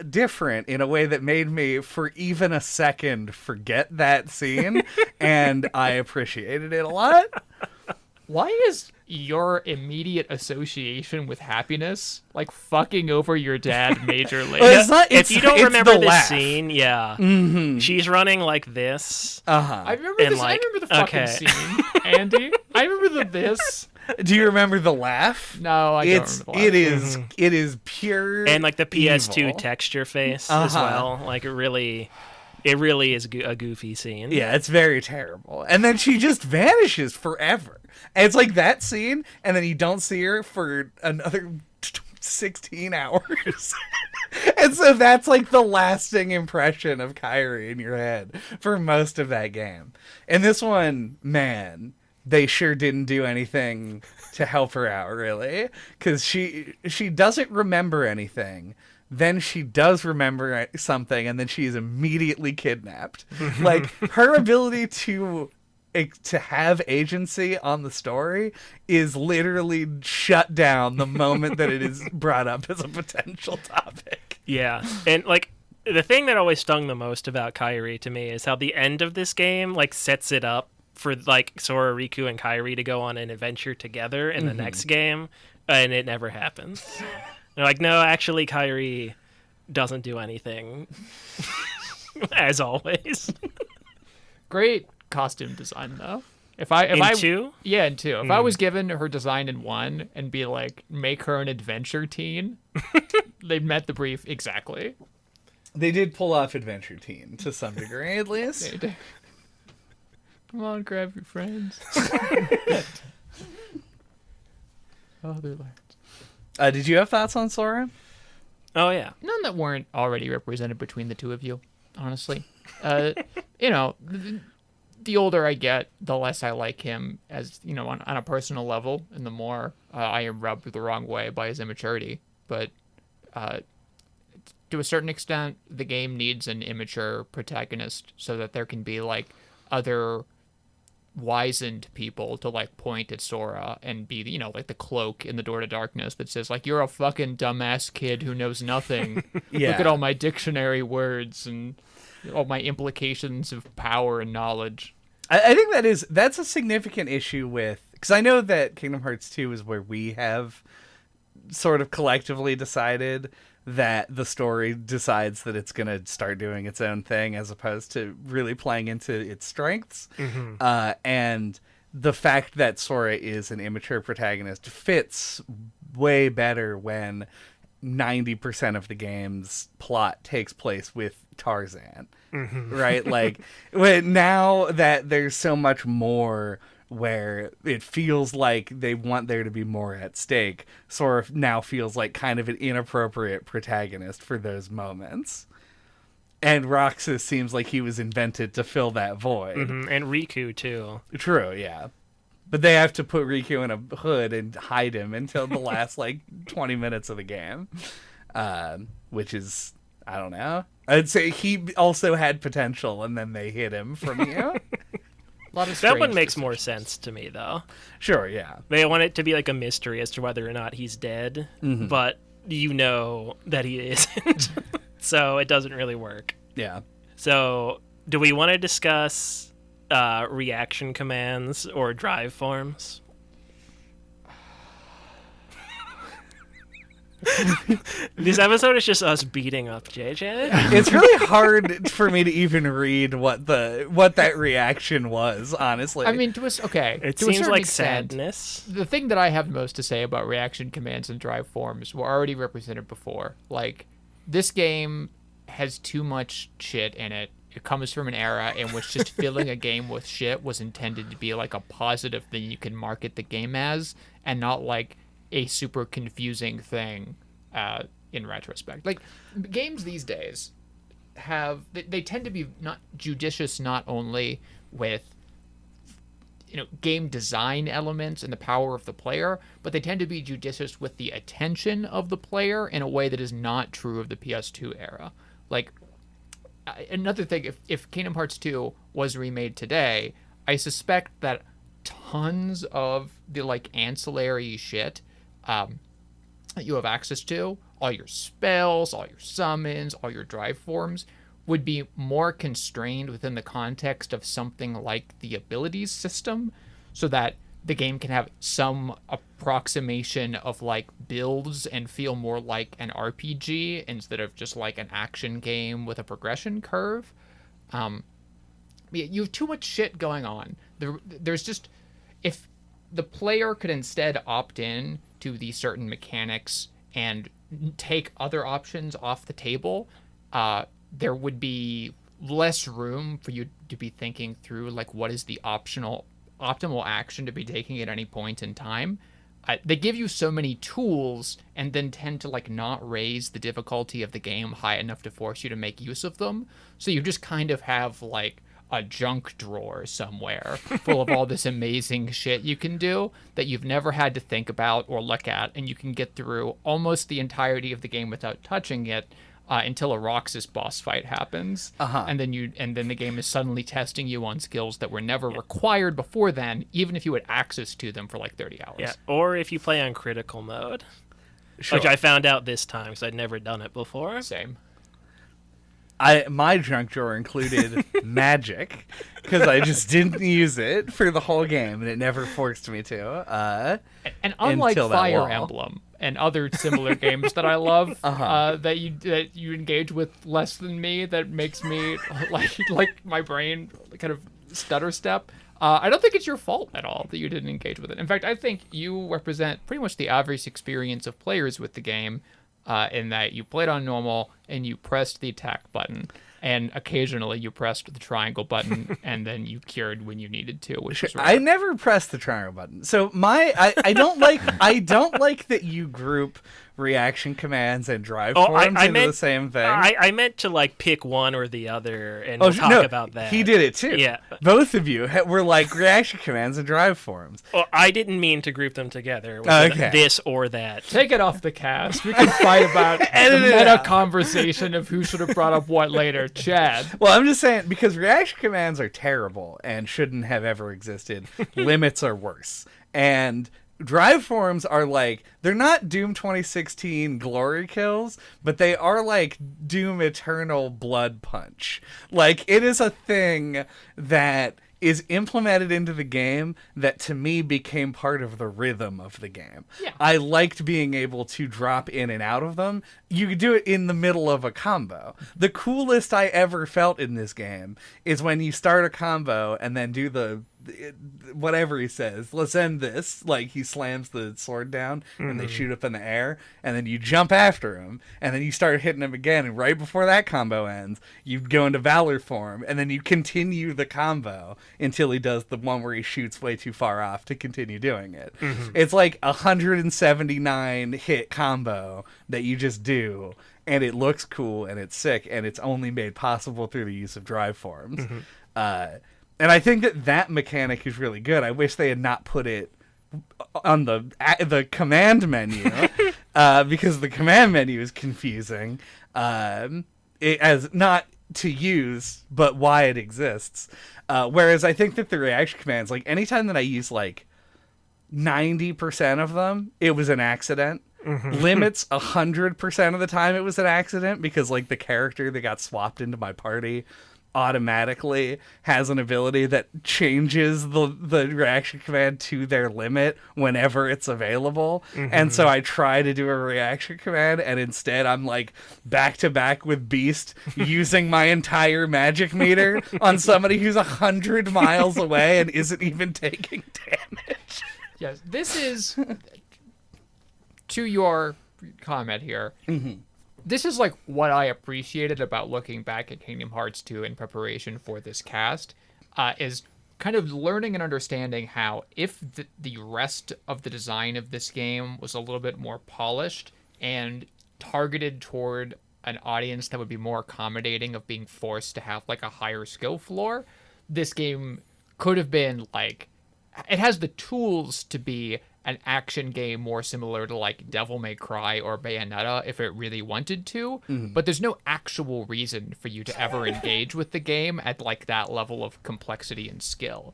Speaker 1: different in a way that made me, for even a second, forget that scene, and I appreciated it a lot.
Speaker 3: Why is your immediate association with happiness like fucking over your dad majorly?
Speaker 2: If you don't remember this scene, she's running like this.
Speaker 3: I remember this.
Speaker 2: Like,
Speaker 3: I remember the fucking scene, Andy. I remember this.
Speaker 1: Do you remember the laugh?
Speaker 3: No, I don't remember the laugh.
Speaker 1: It is pure
Speaker 2: and like the PS2
Speaker 1: evil.
Speaker 2: Texture face as well. Like it really is a goofy scene.
Speaker 1: Yeah, it's very terrible. And then she just vanishes forever. And it's like that scene, and then you don't see her for another 16 hours. And so that's like the lasting impression of Kairi in your head for most of that game. And this one, man, they sure didn't do anything to help her out, really, because she doesn't remember anything. Then she does remember something, and then she is immediately kidnapped. Like, her ability to have agency on the story is literally shut down the moment that it is brought up as a potential topic.
Speaker 2: Yeah, and like the thing that always stung the most about Kairi to me is how the end of this game like sets it up for like Sora, Riku, and Kairi to go on an adventure together in the next game, and it never happens. They're like, no, actually, Kairi doesn't do anything, as always.
Speaker 3: Great costume design, though. In
Speaker 2: 2?
Speaker 3: Yeah, in 2. If I was given her design in 1 and be like, make her an adventure teen, they met the brief exactly.
Speaker 1: They did pull off Adventure Teen to some degree, at least.
Speaker 3: Come on, grab your friends. Oh, they're large.
Speaker 1: Did you have thoughts on Sora?
Speaker 2: Oh, yeah.
Speaker 3: None that weren't already represented between the two of you, honestly. The older I get, the less I like him as, on a personal level, and the more I am rubbed the wrong way by his immaturity. But to a certain extent, the game needs an immature protagonist so that there can be like other wizened people to like point at Sora and be, you know, like the cloak in the Door to Darkness that says like, you're a fucking dumbass kid who knows nothing.
Speaker 1: Yeah.
Speaker 3: Look at all my dictionary words and all my implications of power and knowledge.
Speaker 1: I think that's a significant issue with, because I know that Kingdom Hearts 2 is where we have sort of collectively decided that the story decides that it's going to start doing its own thing as opposed to really playing into its strengths. And the fact that Sora is an immature protagonist fits way better when 90% of the game's plot takes place with Tarzan, right? Like, now that there's so much more where it feels like they want there to be more at stake, Sora now feels like kind of an inappropriate protagonist for those moments. And Roxas seems like he was invented to fill that void.
Speaker 2: And Riku, too.
Speaker 1: True, yeah. But they have to put Riku in a hood and hide him until the last, 20 minutes of the game. Which is, I don't know. I'd say he also had potential, and then they hid him from you.
Speaker 2: That one makes more sense to me, though.
Speaker 1: Sure, yeah.
Speaker 2: They want it to be like a mystery as to whether or not he's dead, but you know that he isn't. So it doesn't really work.
Speaker 1: Yeah.
Speaker 2: So do we want to discuss reaction commands or drive forms? This episode is just us beating up JJ.
Speaker 1: It's really hard for me to even read what that reaction was, honestly.
Speaker 3: I mean,
Speaker 2: It
Speaker 3: to
Speaker 2: seems like
Speaker 3: extent,
Speaker 2: sadness.
Speaker 3: the thing that I have most to say about reaction commands and drive forms were already represented before. Like, this game has too much shit in it. It comes from an era in which just filling a game with shit was intended to be like a positive thing you can market the game as, and not like a super confusing thing in retrospect. Like, games these days they tend to be not judicious, not only with game design elements and the power of the player, but they tend to be judicious with the attention of the player in a way that is not true of the PS2 era. Like, another thing, if Kingdom Hearts 2 was remade today, I suspect that tons of the ancillary shit that you have access to, all your spells, all your summons, all your drive forms, would be more constrained within the context of something like the abilities system, so that the game can have some approximation of builds and feel more like an RPG instead of just an action game with a progression curve. You have too much shit going on. There's just, if the player could instead opt in to the certain mechanics and take other options off the table, there would be less room for you to be thinking through what is the optimal action to be taking at any point in time. They give you so many tools and then tend to not raise the difficulty of the game high enough to force you to make use of them. So you just kind of have a junk drawer somewhere full of all this amazing shit you can do that you've never had to think about or look at, and you can get through almost the entirety of the game without touching it until a Roxas boss fight happens, and then the game is suddenly testing you on skills that were never required before then, even if you had access to them for 30 hours.
Speaker 2: Yeah, or if you play on critical mode,
Speaker 1: Sure.
Speaker 2: which I found out this time because I'd never done it before.
Speaker 3: Same.
Speaker 1: My junk drawer included magic because I just didn't use it for the whole game, and it never forced me to.
Speaker 3: And unlike
Speaker 1: until that
Speaker 3: Fire
Speaker 1: wall.
Speaker 3: Emblem and other similar games that I love, that you engage with less than me, that makes me like my brain kind of stutter step. I don't think it's your fault at all that you didn't engage with it. In fact, I think you represent pretty much the average experience of players with the game. In that you played on normal and you pressed the attack button, and occasionally you pressed the triangle button, and then you cured when you needed to, which is
Speaker 1: I never pressed the triangle button. So I don't like that you group reaction commands and drive forms into the same thing.
Speaker 2: I meant to like pick one or the other, and we'll talk about that.
Speaker 1: He did it too.
Speaker 2: Yeah,
Speaker 1: both of you were like reaction commands and drive forms.
Speaker 2: Well, I didn't mean to group them together with this or that.
Speaker 3: Take it off the cast. We can fight about the meta conversation of who should have brought up what later. Chad.
Speaker 1: Well, I'm just saying, because reaction commands are terrible and shouldn't have ever existed. Limits are worse. And drive forms are like, they're not Doom 2016 glory kills, but they are like Doom Eternal blood punch. Like, it is a thing that is implemented into the game that to me became part of the rhythm of the game.
Speaker 3: Yeah.
Speaker 1: I liked being able to drop in and out of them. You could do it in the middle of a combo. The coolest I ever felt in this game is when you start a combo and then do the whatever he says, let's end this, like he slams the sword down and they shoot up in the air, and then you jump after him, and then you start hitting him again, and right before that combo ends you go into Valor form, and then you continue the combo until he does the one where he shoots way too far off to continue doing it. It's like 179 hit combo that you just do, and it looks cool and it's sick, and it's only made possible through the use of drive forms. And I think that mechanic is really good. I wish they had not put it on the command menu because the command menu is confusing as not to use, but why it exists. Whereas I think that the reaction commands, like anytime that I use like 90% of them, it was an accident. Limits 100% of the time it was an accident, because like the character that got swapped into my party automatically has an ability that changes the reaction command to their limit whenever it's available. And so I try to do a reaction command, and instead I'm like back to back with Beast using my entire magic meter on somebody who's 100 miles away and isn't even taking damage.
Speaker 3: Yes, this is to your comment here. This is like what I appreciated about looking back at Kingdom Hearts 2 in preparation for this cast, is kind of learning and understanding how if the rest of the design of this game was a little bit more polished and targeted toward an audience that would be more accommodating of being forced to have like a higher skill floor, this game could have been like, it has the tools to be an action game more similar to like Devil May Cry or Bayonetta if it really wanted to, but there's no actual reason for you to ever engage with the game at like that level of complexity and skill.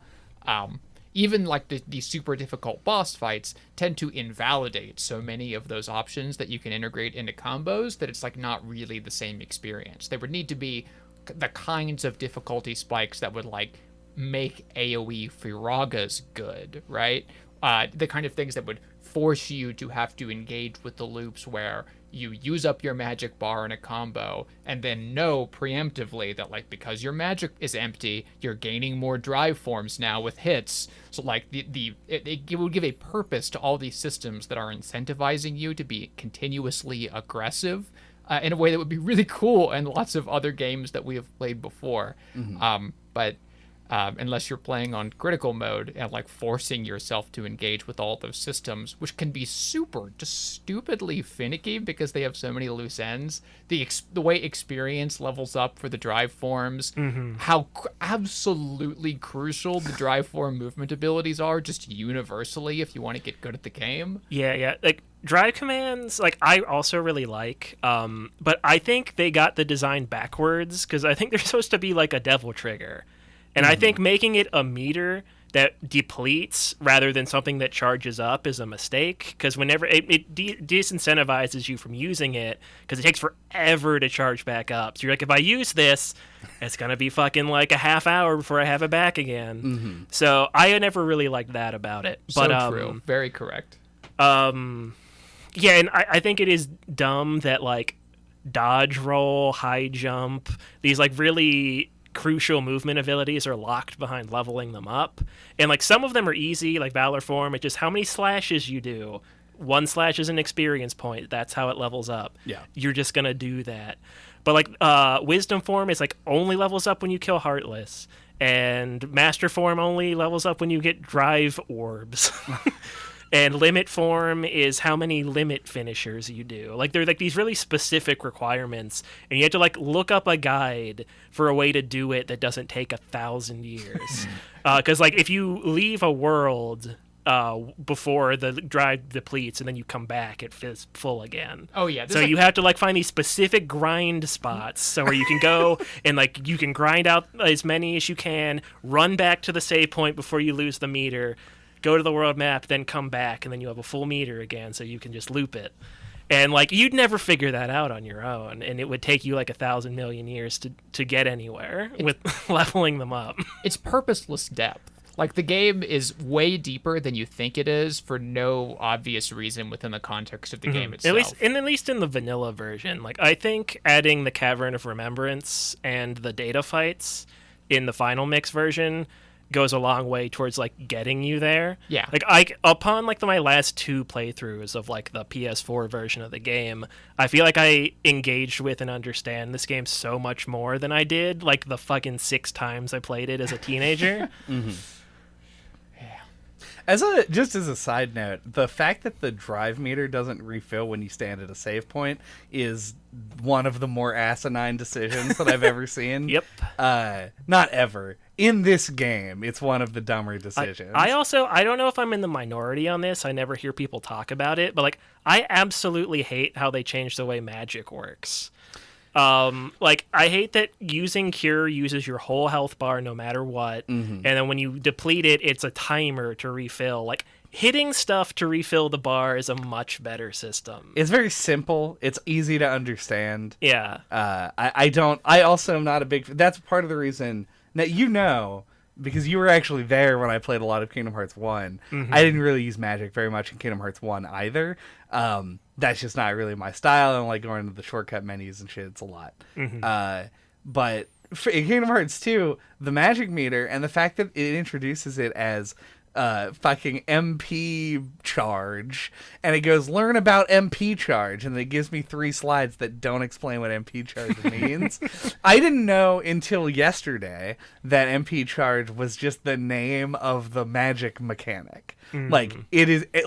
Speaker 3: Even like the super difficult boss fights tend to invalidate so many of those options that you can integrate into combos that it's like not really the same experience. There would need to be the kinds of difficulty spikes that would like make AoE Firagas good, right? The kind of things that would force you to have to engage with the loops where you use up your magic bar in a combo and then know preemptively that like because your magic is empty, you're gaining more drive forms now with hits. So like it would give a purpose to all these systems that are incentivizing you to be continuously aggressive in a way that would be really cool in lots of other games that we have played before. But unless you're playing on critical mode and like forcing yourself to engage with all those systems, which can be super just stupidly finicky because they have so many loose ends. The way experience levels up for the drive forms, how absolutely crucial the drive form movement abilities are just universally if you want to get good at the game.
Speaker 2: Yeah. Like drive commands, like I also really like, but I think they got the design backwards because I think they're supposed to be like a devil trigger. And I think making it a meter that depletes rather than something that charges up is a mistake, because whenever it disincentivizes you from using it because it takes forever to charge back up. So you're like, if I use this, it's going to be fucking like a half hour before I have it back again. So I never really liked that about it. But,
Speaker 3: so true. Very correct.
Speaker 2: Yeah, and I think it is dumb that like dodge roll, high jump, these like really crucial movement abilities are locked behind leveling them up, and like some of them are easy, like Valor form. It's just how many slashes you do. One slash is an experience point. That's how it levels up.
Speaker 1: Yeah,
Speaker 2: you're just gonna do that. But like wisdom form is like only levels up when you kill Heartless, and master form only levels up when you get drive orbs. And limit form is how many limit finishers you do. Like they're like these really specific requirements, and you have to like look up a guide for a way to do it that doesn't take 1,000 years. Because like if you leave a world before the drive depletes and then you come back, it feels full again.
Speaker 3: Oh yeah.
Speaker 2: So you have to like find these specific grind spots so where you can go and like you can grind out as many as you can, run back to the save point before you lose the meter, go to the world map, then come back, and then you have a full meter again, so you can just loop it. And like you'd never figure that out on your own, and it would take you like 1,000 million years to get anywhere with leveling them up.
Speaker 3: It's purposeless depth. Like, the game is way deeper than you think it is for no obvious reason within the context of the game itself.
Speaker 2: At least in the vanilla version. Like, I think adding the Cavern of Remembrance and the data fights in the final mix version goes a long way towards, like, getting you there.
Speaker 3: Yeah.
Speaker 2: Like, upon, like, my last 2 playthroughs of, like, the PS4 version of the game, I feel like I engaged with and understand this game so much more than I did, like, the fucking 6 times I played it as a teenager.
Speaker 1: Just as a side note, the fact that the drive meter doesn't refill when you stand at a save point is one of the more asinine decisions that I've ever seen.
Speaker 2: Yep.
Speaker 1: Not ever. In this game, it's one of the dumber decisions.
Speaker 2: I don't know if I'm in the minority on this. I never hear people talk about it, but like I absolutely hate how they changed the way magic works. Like, I hate that using Cure uses your whole health bar no matter what, and then when you deplete it, it's a timer to refill. Like, hitting stuff to refill the bar is a much better system.
Speaker 1: It's very simple. It's easy to understand.
Speaker 2: Yeah.
Speaker 1: I also am not a big... That's part of the reason... Now, because you were actually there when I played a lot of Kingdom Hearts 1. I didn't really use magic very much in Kingdom Hearts 1 either. That's just not really my style. I don't like going into the shortcut menus and shit. It's a lot. But in Kingdom Hearts 2, the magic meter and the fact that it introduces it as fucking MP charge, and it goes, learn about MP charge, and it gives me 3 slides that don't explain what MP charge means. I didn't know until yesterday that MP charge was just the name of the magic mechanic. Like,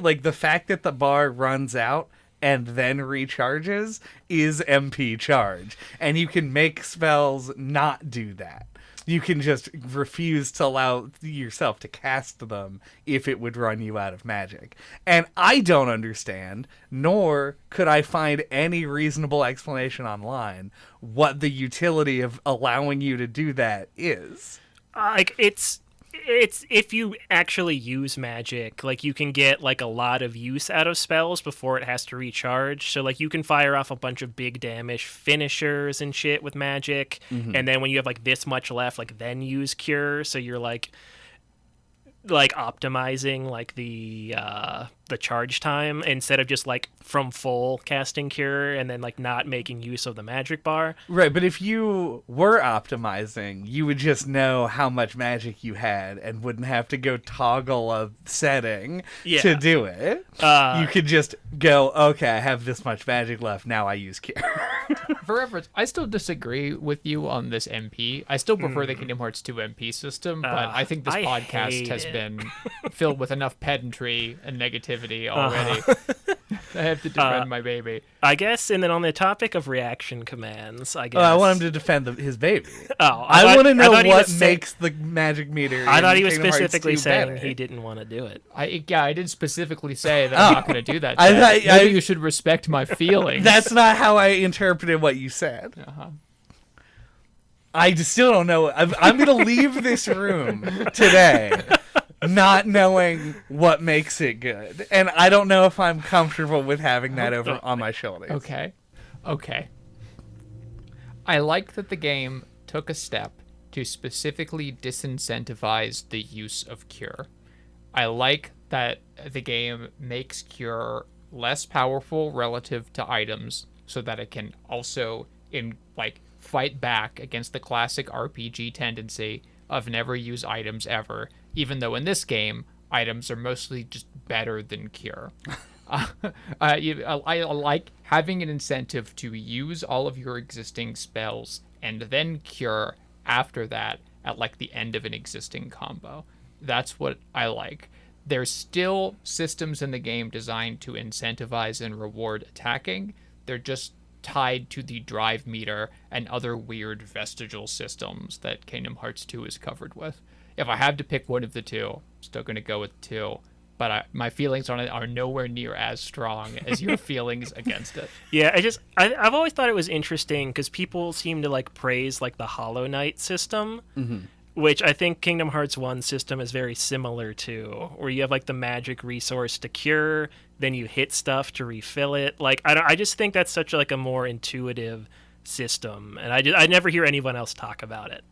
Speaker 1: like the fact that the bar runs out and then recharges is MP charge, and you can make spells not do that. You can just refuse to allow yourself to cast them if it would run you out of magic. And I don't understand, nor could I find any reasonable explanation online, what the utility of allowing you to do that is.
Speaker 2: Like, it's if you actually use magic, like, you can get like a lot of use out of spells before it has to recharge. So like you can fire off a bunch of big damage finishers and shit with magic, and then when you have like this much left, like then use Cure. So you're like optimizing like the charge time instead of just like from full casting Cure and then like not making use of the magic bar.
Speaker 1: Right, but if you were optimizing, you would just know how much magic you had and wouldn't have to go toggle a setting to do it. You could just go, okay, I have this much magic left, now I use Cure.
Speaker 3: For reference, I still disagree with you on this MP. I still prefer the Kingdom Hearts 2 MP system, but I think this podcast has been filled with enough pedantry and negativity already. I have to defend my baby.
Speaker 2: I guess, and then on the topic of reaction commands, I guess...
Speaker 1: I want him to defend his baby.
Speaker 2: I
Speaker 1: want to know what makes the magic meter.
Speaker 2: I thought he was specifically saying he didn't want to do it.
Speaker 3: I did specifically say that I'm not going to do that. Maybe you should respect my feelings.
Speaker 1: That's not how I interpreted what you said. I just still don't know. I'm going to leave this room today not knowing what makes it good. And I don't know if I'm comfortable with having that over on my shoulders.
Speaker 3: Okay. I like that the game took a step to specifically disincentivize the use of Cure. I like that the game makes Cure less powerful relative to items so that it can also fight back against the classic RPG tendency of never use items ever, even though in this game, items are mostly just better than Cure. I like having an incentive to use all of your existing spells and then Cure after that at like the end of an existing combo. That's what I like. there's still systems in the game designed to incentivize and reward attacking. They're just tied to the drive meter and other weird vestigial systems that Kingdom Hearts 2 is covered with. If I have to pick one of the two, I'm still going to go with 2. But my feelings on it are nowhere near as strong as your feelings against it.
Speaker 2: Yeah, I've always thought it was interesting because people seem to like praise like the Hollow Knight system, which I think Kingdom Hearts 1 system is very similar to, where you have like the magic resource to cure, then you hit stuff to refill it. Like I just think that's such like a more intuitive system, and I never hear anyone else talk about it.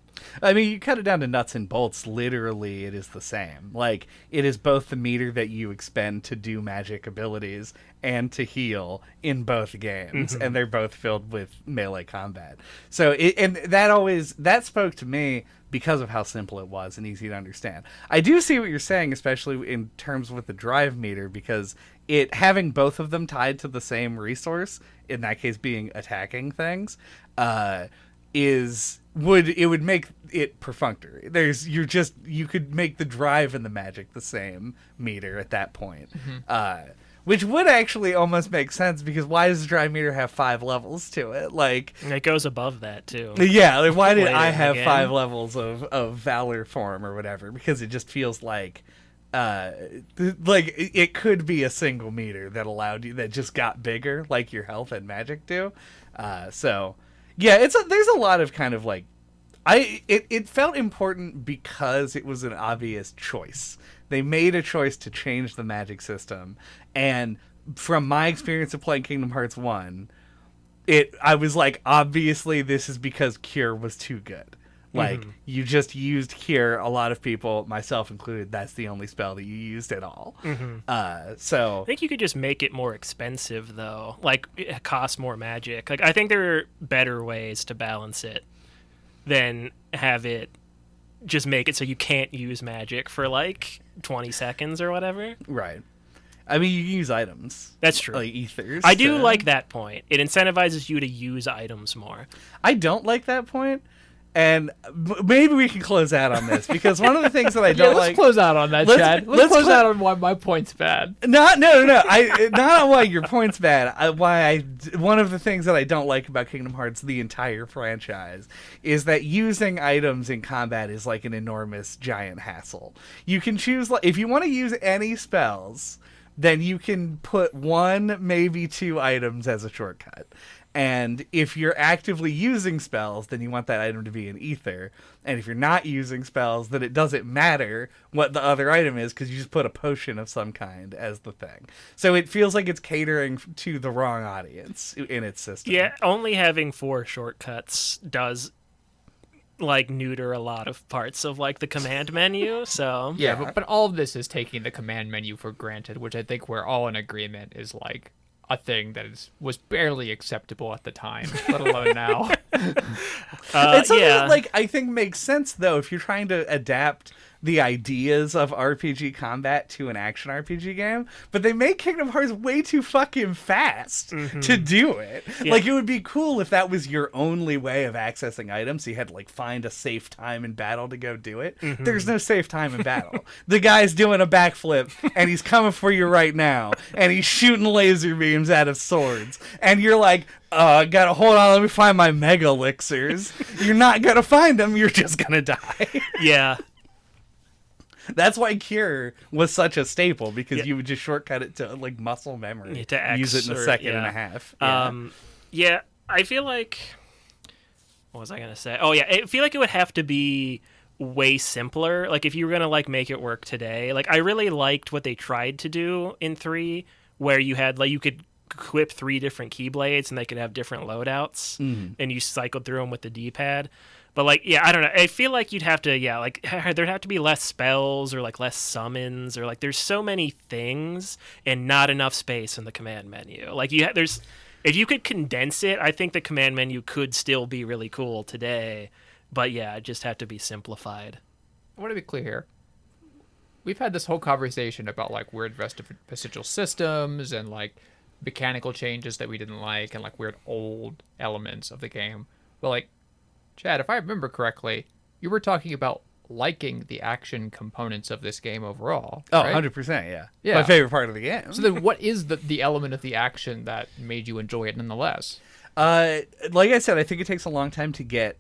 Speaker 1: I mean, you cut it down to nuts and bolts. Literally, it is the same. Like, it is both the meter that you expend to do magic abilities and to heal in both games, and they're both filled with melee combat. So, that spoke to me because of how simple it was and easy to understand. I do see what you're saying, especially in terms with the drive meter, because it having both of them tied to the same resource, in that case being attacking things, would make it perfunctory. You could make the drive and the magic the same meter at that point. Which would actually almost make sense, because why does the drive meter have 5 levels to it? Like,
Speaker 2: and it goes above that too.
Speaker 1: Yeah, like why did I have 5 levels of Valor form or whatever? Because it just feels like it could be a single meter that just got bigger, like your health and magic do. So yeah, there's a lot of kind of like, it felt important because it was an obvious choice. They made a choice to change the magic system, and from my experience of playing Kingdom Hearts 1, I was like, obviously this is because Cure was too good. Like, you just used Cure, a lot of people, myself included, that's the only spell that you used at all. So
Speaker 2: I think you could just make it more expensive, though. Like, it costs more magic. Like, I think there are better ways to balance it than have it just make it so you can't use magic for, like, 20 seconds or whatever.
Speaker 1: Right. I mean, you use items.
Speaker 2: That's true.
Speaker 1: Like ethers.
Speaker 2: I do like that point. It incentivizes you to use items more.
Speaker 1: I don't like that point. And maybe we can close out on this, because one of the things that I don't
Speaker 3: let's close out on that, Chad. Let's close out on why my point's bad.
Speaker 1: No. Not on why your point's bad. One of the things that I don't like about Kingdom Hearts, the entire franchise, is that using items in combat is like an enormous, giant hassle. You can choose, if you want to use any spells, then you can put 1, maybe 2 items as a shortcut. And if you're actively using spells, then you want that item to be an ether. And if you're not using spells, then it doesn't matter what the other item is, because you just put a potion of some kind as the thing. So it feels like it's catering to the wrong audience in its system.
Speaker 2: Yeah, only having 4 shortcuts does, like, neuter a lot of parts of, like, the command menu, so...
Speaker 3: Yeah, but all of this is taking the command menu for granted, which I think we're all in agreement is, like, a thing that was barely acceptable at the time, let alone now.
Speaker 1: It's something that, like, I think makes sense, though, if you're trying to adapt the ideas of RPG combat to an action RPG game, but they make Kingdom Hearts way too fucking fast to do it. Yeah. Like, it would be cool if that was your only way of accessing items, so you had to, like, find a safe time in battle to go do it. There's no safe time in battle. The guy's doing a backflip, and he's coming for you right now, and he's shooting laser beams out of swords, and you're like, gotta hold on, let me find my mega elixirs. You're not gonna find them, you're just gonna die.
Speaker 2: Yeah.
Speaker 1: That's why Cure was such a staple, because you would just shortcut it to, like, muscle memory.
Speaker 2: To X,
Speaker 1: use it in a second and a half.
Speaker 2: Yeah, I feel like... What was I going to say? Oh, yeah, I feel like it would have to be way simpler. Like, if you were going to, like, make it work today. Like, I really liked what they tried to do in 3, where you had, like, you could equip 3 different Keyblades, and they could have different loadouts, and you cycled through them with the D-pad. But, like, yeah, I don't know. I feel like you'd have to, like, there'd have to be less spells or, like, less summons, or, like, there's so many things and not enough space in the command menu. Like, if you could condense it, I think the command menu could still be really cool today. But, yeah, it just had to be simplified.
Speaker 3: I want to be clear here. We've had this whole conversation about, like, weird vestigial systems and, like, mechanical changes that we didn't like and, like, weird old elements of the game. But, like, Chad, if I remember correctly, you were talking about liking the action components of this game overall.
Speaker 1: Oh,
Speaker 3: right?
Speaker 1: 100%, yeah.
Speaker 3: Yeah.
Speaker 1: My favorite part of the game.
Speaker 3: So then what is the element of the action that made you enjoy it nonetheless?
Speaker 1: Like I said, I think it takes a long time to get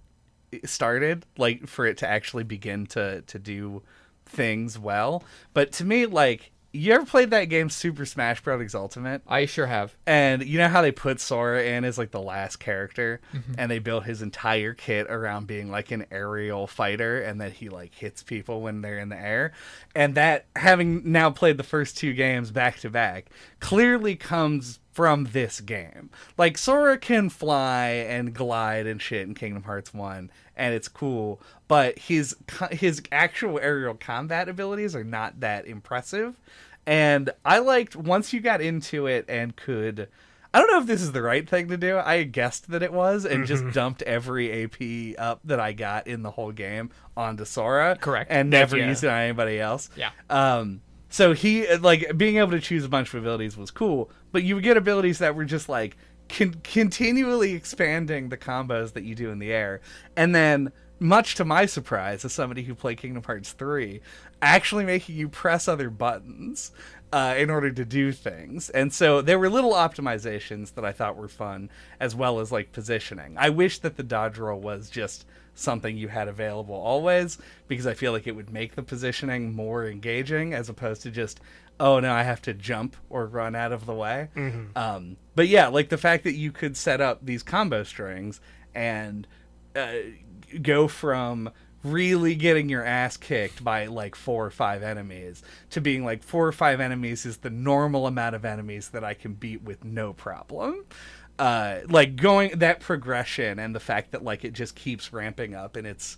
Speaker 1: started, like for it to actually begin to do things well. But to me, like, you ever played that game Super Smash Bros. Ultimate?
Speaker 3: I sure have.
Speaker 1: And you know how they put Sora in as like the last character, and they built his entire kit around being like an aerial fighter, and that he like hits people when they're in the air. And that, having now played the first two games back to back, clearly comes from this game. Like, Sora can fly and glide and shit in Kingdom Hearts 1, and it's cool, but his actual aerial combat abilities are not that impressive. And I liked, once you got into it and could, I don't know if this is the right thing to do. I guessed that it was, and just dumped every AP up that I got in the whole game onto Sora.
Speaker 3: Correct.
Speaker 1: And never used it on anybody else.
Speaker 3: Yeah.
Speaker 1: So he, like, being able to choose a bunch of abilities was cool, but you would get abilities that were just, like, continually expanding the combos that you do in the air. And then, much to my surprise, as somebody who played Kingdom Hearts 3, actually making you press other buttons in order to do things. And so there were little optimizations that I thought were fun, as well as, like, positioning. I wish that the dodge roll was just something you had available always, because I feel like it would make the positioning more engaging, as opposed to just, oh no, I have to jump or run out of the way. But yeah, like the fact that you could set up these combo strings and go from really getting your ass kicked by like 4 or 5 enemies to being like 4 or 5 enemies is the normal amount of enemies that I can beat with no problem. Like going that progression, and the fact that like it just keeps ramping up in its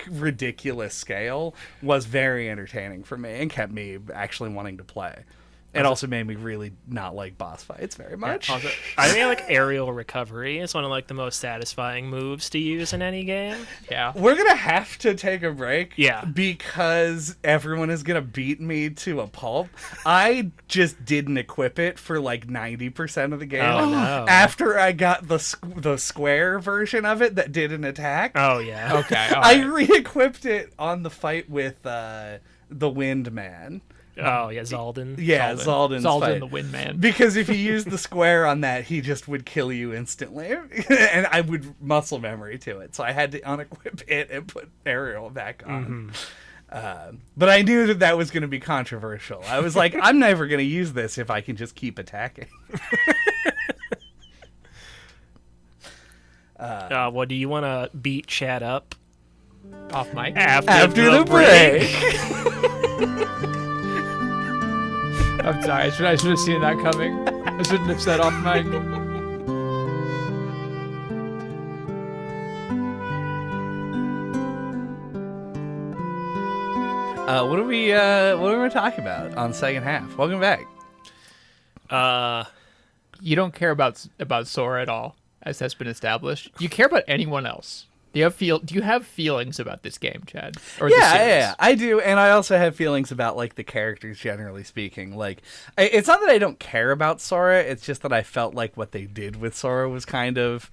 Speaker 1: ridiculous scale was very entertaining for me and kept me actually wanting to play. It also made me really not like boss fights very much.
Speaker 2: Also, I think like aerial recovery is one of like the most satisfying moves to use in any game.
Speaker 3: Yeah.
Speaker 1: We're gonna have to take a break.
Speaker 2: Yeah.
Speaker 1: Because everyone is gonna beat me to a pulp. I just didn't equip it for like 90% of the game.
Speaker 2: Oh, no.
Speaker 1: After I got the square version of it that did an attack.
Speaker 2: Oh yeah.
Speaker 3: Okay. All
Speaker 1: I
Speaker 3: right.
Speaker 1: re-equipped it on the fight with the Wind Man.
Speaker 2: Oh yeah, Zaldin.
Speaker 1: Yeah, Zaldin's
Speaker 3: Zaldin
Speaker 1: fight.
Speaker 3: the Windman.
Speaker 1: Because if you use the square on that, he just would kill you instantly. And I would muscle memory to it. So I had to unequip it and put Aerial back on. But I knew that was going to be controversial. I was like, I'm never going to use this if I can just keep attacking.
Speaker 2: What do you want to beat Chad up
Speaker 3: Off mic.
Speaker 2: after
Speaker 1: the break.
Speaker 3: I'm sorry. I should have seen that coming. I shouldn't have said off mic.
Speaker 1: What are we talking about on the second half? Welcome back.
Speaker 3: You don't care about Sora at all, as has been established. You care about anyone else. Do you have feelings about this game, Chad? Or the series?
Speaker 1: Yeah, I do, and I also have feelings about like the characters, generally speaking. Like, it's not that I don't care about Sora; it's just that I felt like what they did with Sora was kind of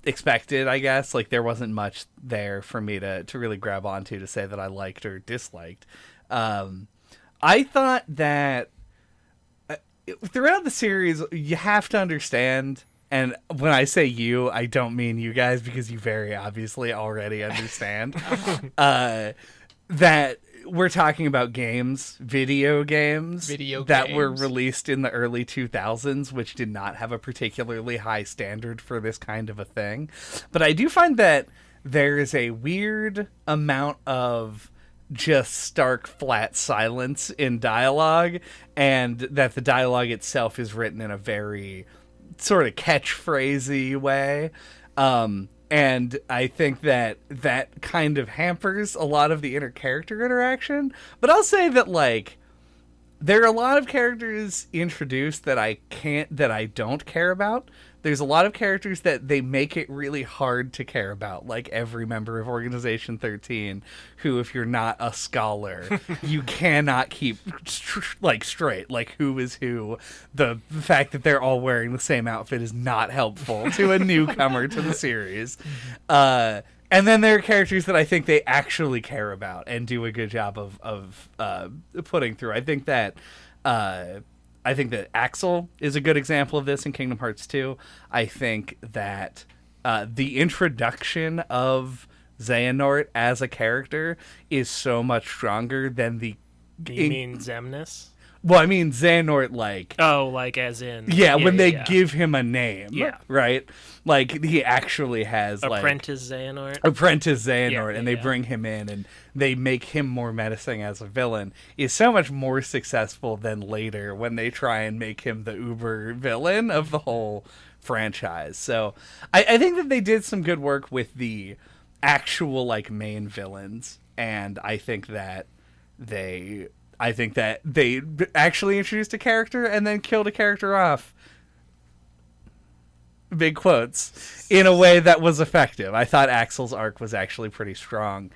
Speaker 1: expected, I guess. Like, there wasn't much there for me to really grab onto to say that I liked or disliked. I thought that throughout the series, you have to understand. And when I say you, I don't mean you guys, because you very obviously already understand that we're talking about video games that were released in the early 2000s, which did not have a particularly high standard for this kind of a thing. But I do find that there is a weird amount of just stark, flat silence in dialogue, and that the dialogue itself is written in a very sort of catchphrasey way. And I think that kind of hampers a lot of the inter-character interaction. But I'll say that, like, there are a lot of characters introduced that I don't care about. There's a lot of characters that they make it really hard to care about, like every member of Organization XIII, who, if you're not a scholar, you cannot keep straight. Like, who is who. The fact that they're all wearing the same outfit is not helpful to a newcomer to the series. And then there are characters that I think they actually care about and do a good job of putting through. I think that Axel is a good example of this in Kingdom Hearts 2. I think that the introduction of Xehanort as a character is so much stronger than the...
Speaker 2: You mean Xemnas?
Speaker 1: Well, I mean Xehanort, like...
Speaker 2: Oh, like as in...
Speaker 1: Yeah, when they give him a name.
Speaker 2: Yeah.
Speaker 1: Right? Like, he actually has,
Speaker 2: Apprentice Xehanort.
Speaker 1: Apprentice Xehanort,
Speaker 2: Yeah,
Speaker 1: and they bring him in, and they make him more menacing as a villain, is so much more successful than later when they try and make him the uber villain of the whole franchise. So, I think that they did some good work with the actual, like, main villains, and I think that they actually introduced a character and then killed a character off, big quotes, in a way that was effective. I thought Axel's arc was actually pretty strong,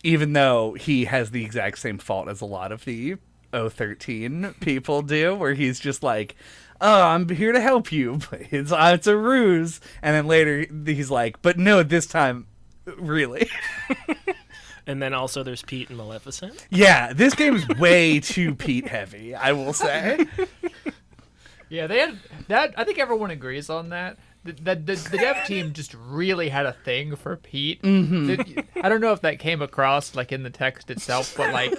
Speaker 1: even though he has the exact same fault as a lot of the 013 people do, where he's just like, oh, I'm here to help you, but it's a ruse. And then later he's like, but no, this time, really.
Speaker 2: And then also there's Pete and Maleficent.
Speaker 1: Yeah, this game is way too Pete heavy, I will say.
Speaker 3: Yeah, they had that. I think everyone agrees on that. The dev team just really had a thing for Pete. Mm-hmm. I don't know if that came across like in the text itself, but like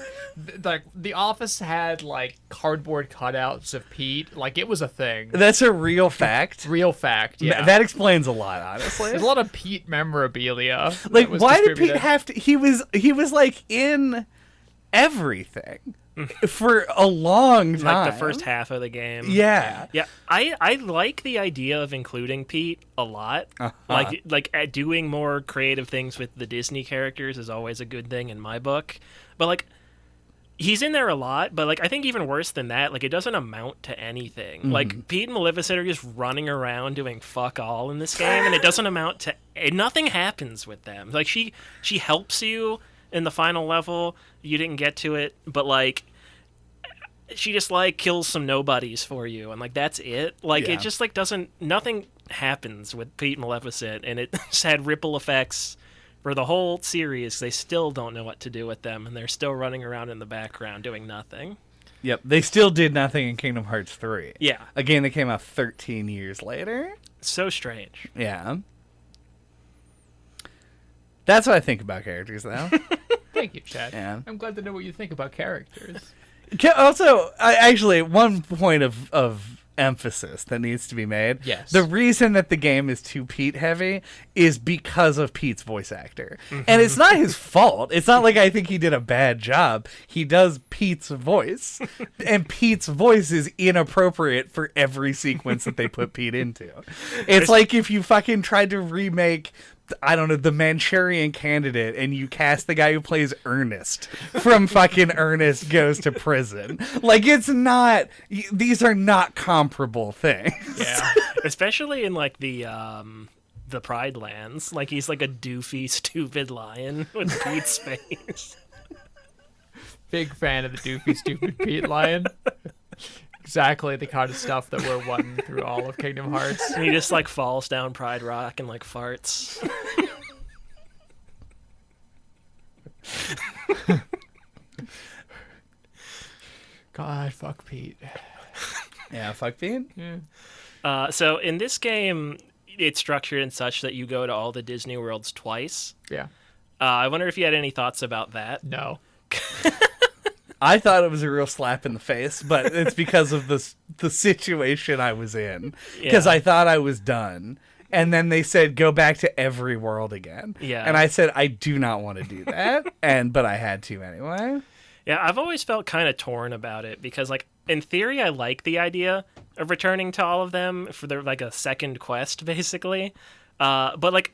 Speaker 3: the office had like cardboard cutouts of Pete. Like it was a thing.
Speaker 1: That's a real fact.
Speaker 3: Real fact. Yeah,
Speaker 1: that explains a lot, honestly.
Speaker 3: There's a lot of Pete memorabilia.
Speaker 1: Like, why did Pete have to? He was like in everything for a long time.
Speaker 2: Like the first half of the game.
Speaker 1: Yeah.
Speaker 2: Yeah. I like the idea of including Pete a lot. Like doing more creative things with the Disney characters is always a good thing in my book. But like he's in there a lot, but like I think even worse than that, like it doesn't amount to anything. Mm-hmm. Like Pete and Maleficent are just running around doing fuck all in this game, and it doesn't amount to nothing happens with them. Like she helps you in the final level. You didn't get to it, but like she just like kills some nobodies for you, and like that's it. Like it just like nothing happens with Pete and Maleficent, and it just had ripple effects for the whole series. They still don't know what to do with them, and they're still running around in the background doing nothing.
Speaker 1: Yep, they still did nothing in Kingdom Hearts 3.
Speaker 2: Yeah.
Speaker 1: A game that came out 13 years later.
Speaker 2: So strange.
Speaker 1: Yeah. That's what I think about characters, though.
Speaker 3: Thank you, Chad.
Speaker 1: Yeah.
Speaker 3: I'm glad to know what you think about characters.
Speaker 1: Also, actually, one point of emphasis that needs to be made.
Speaker 3: Yes.
Speaker 1: The reason that the game is too Pete heavy is because of Pete's voice actor. Mm-hmm. And it's not his fault. It's not like I think he did a bad job. He does Pete's voice. And Pete's voice is inappropriate for every sequence that they put Pete into. It's like if you fucking tried to remake, I don't know, the Manchurian Candidate, and you cast the guy who plays Ernest from fucking Ernest Goes to Prison. Like, it's not, these are not comparable things.
Speaker 2: Yeah. Especially in, like, the Pride Lands. Like, he's like a doofy, stupid lion with Pete's face.
Speaker 3: Big fan of the doofy, stupid Pete lion. Exactly the kind of stuff that we're wanting through all of Kingdom Hearts.
Speaker 2: And he just like falls down Pride Rock and like farts.
Speaker 3: God, fuck Pete.
Speaker 1: Yeah, fuck Pete.
Speaker 3: Yeah.
Speaker 2: So in this game, it's structured in such that you go to all the Disney worlds twice.
Speaker 3: Yeah.
Speaker 2: I wonder if you had any thoughts about that.
Speaker 3: No.
Speaker 1: I thought it was a real slap in the face, but it's because of the situation I was in. Because I thought I was done. And then they said, go back to every world again.
Speaker 2: Yeah.
Speaker 1: And I said, I do not want to do that. But I had to anyway.
Speaker 2: Yeah, I've always felt kind of torn about it because, like, in theory, I like the idea of returning to all of them for their, like, a second quest, basically. But, like,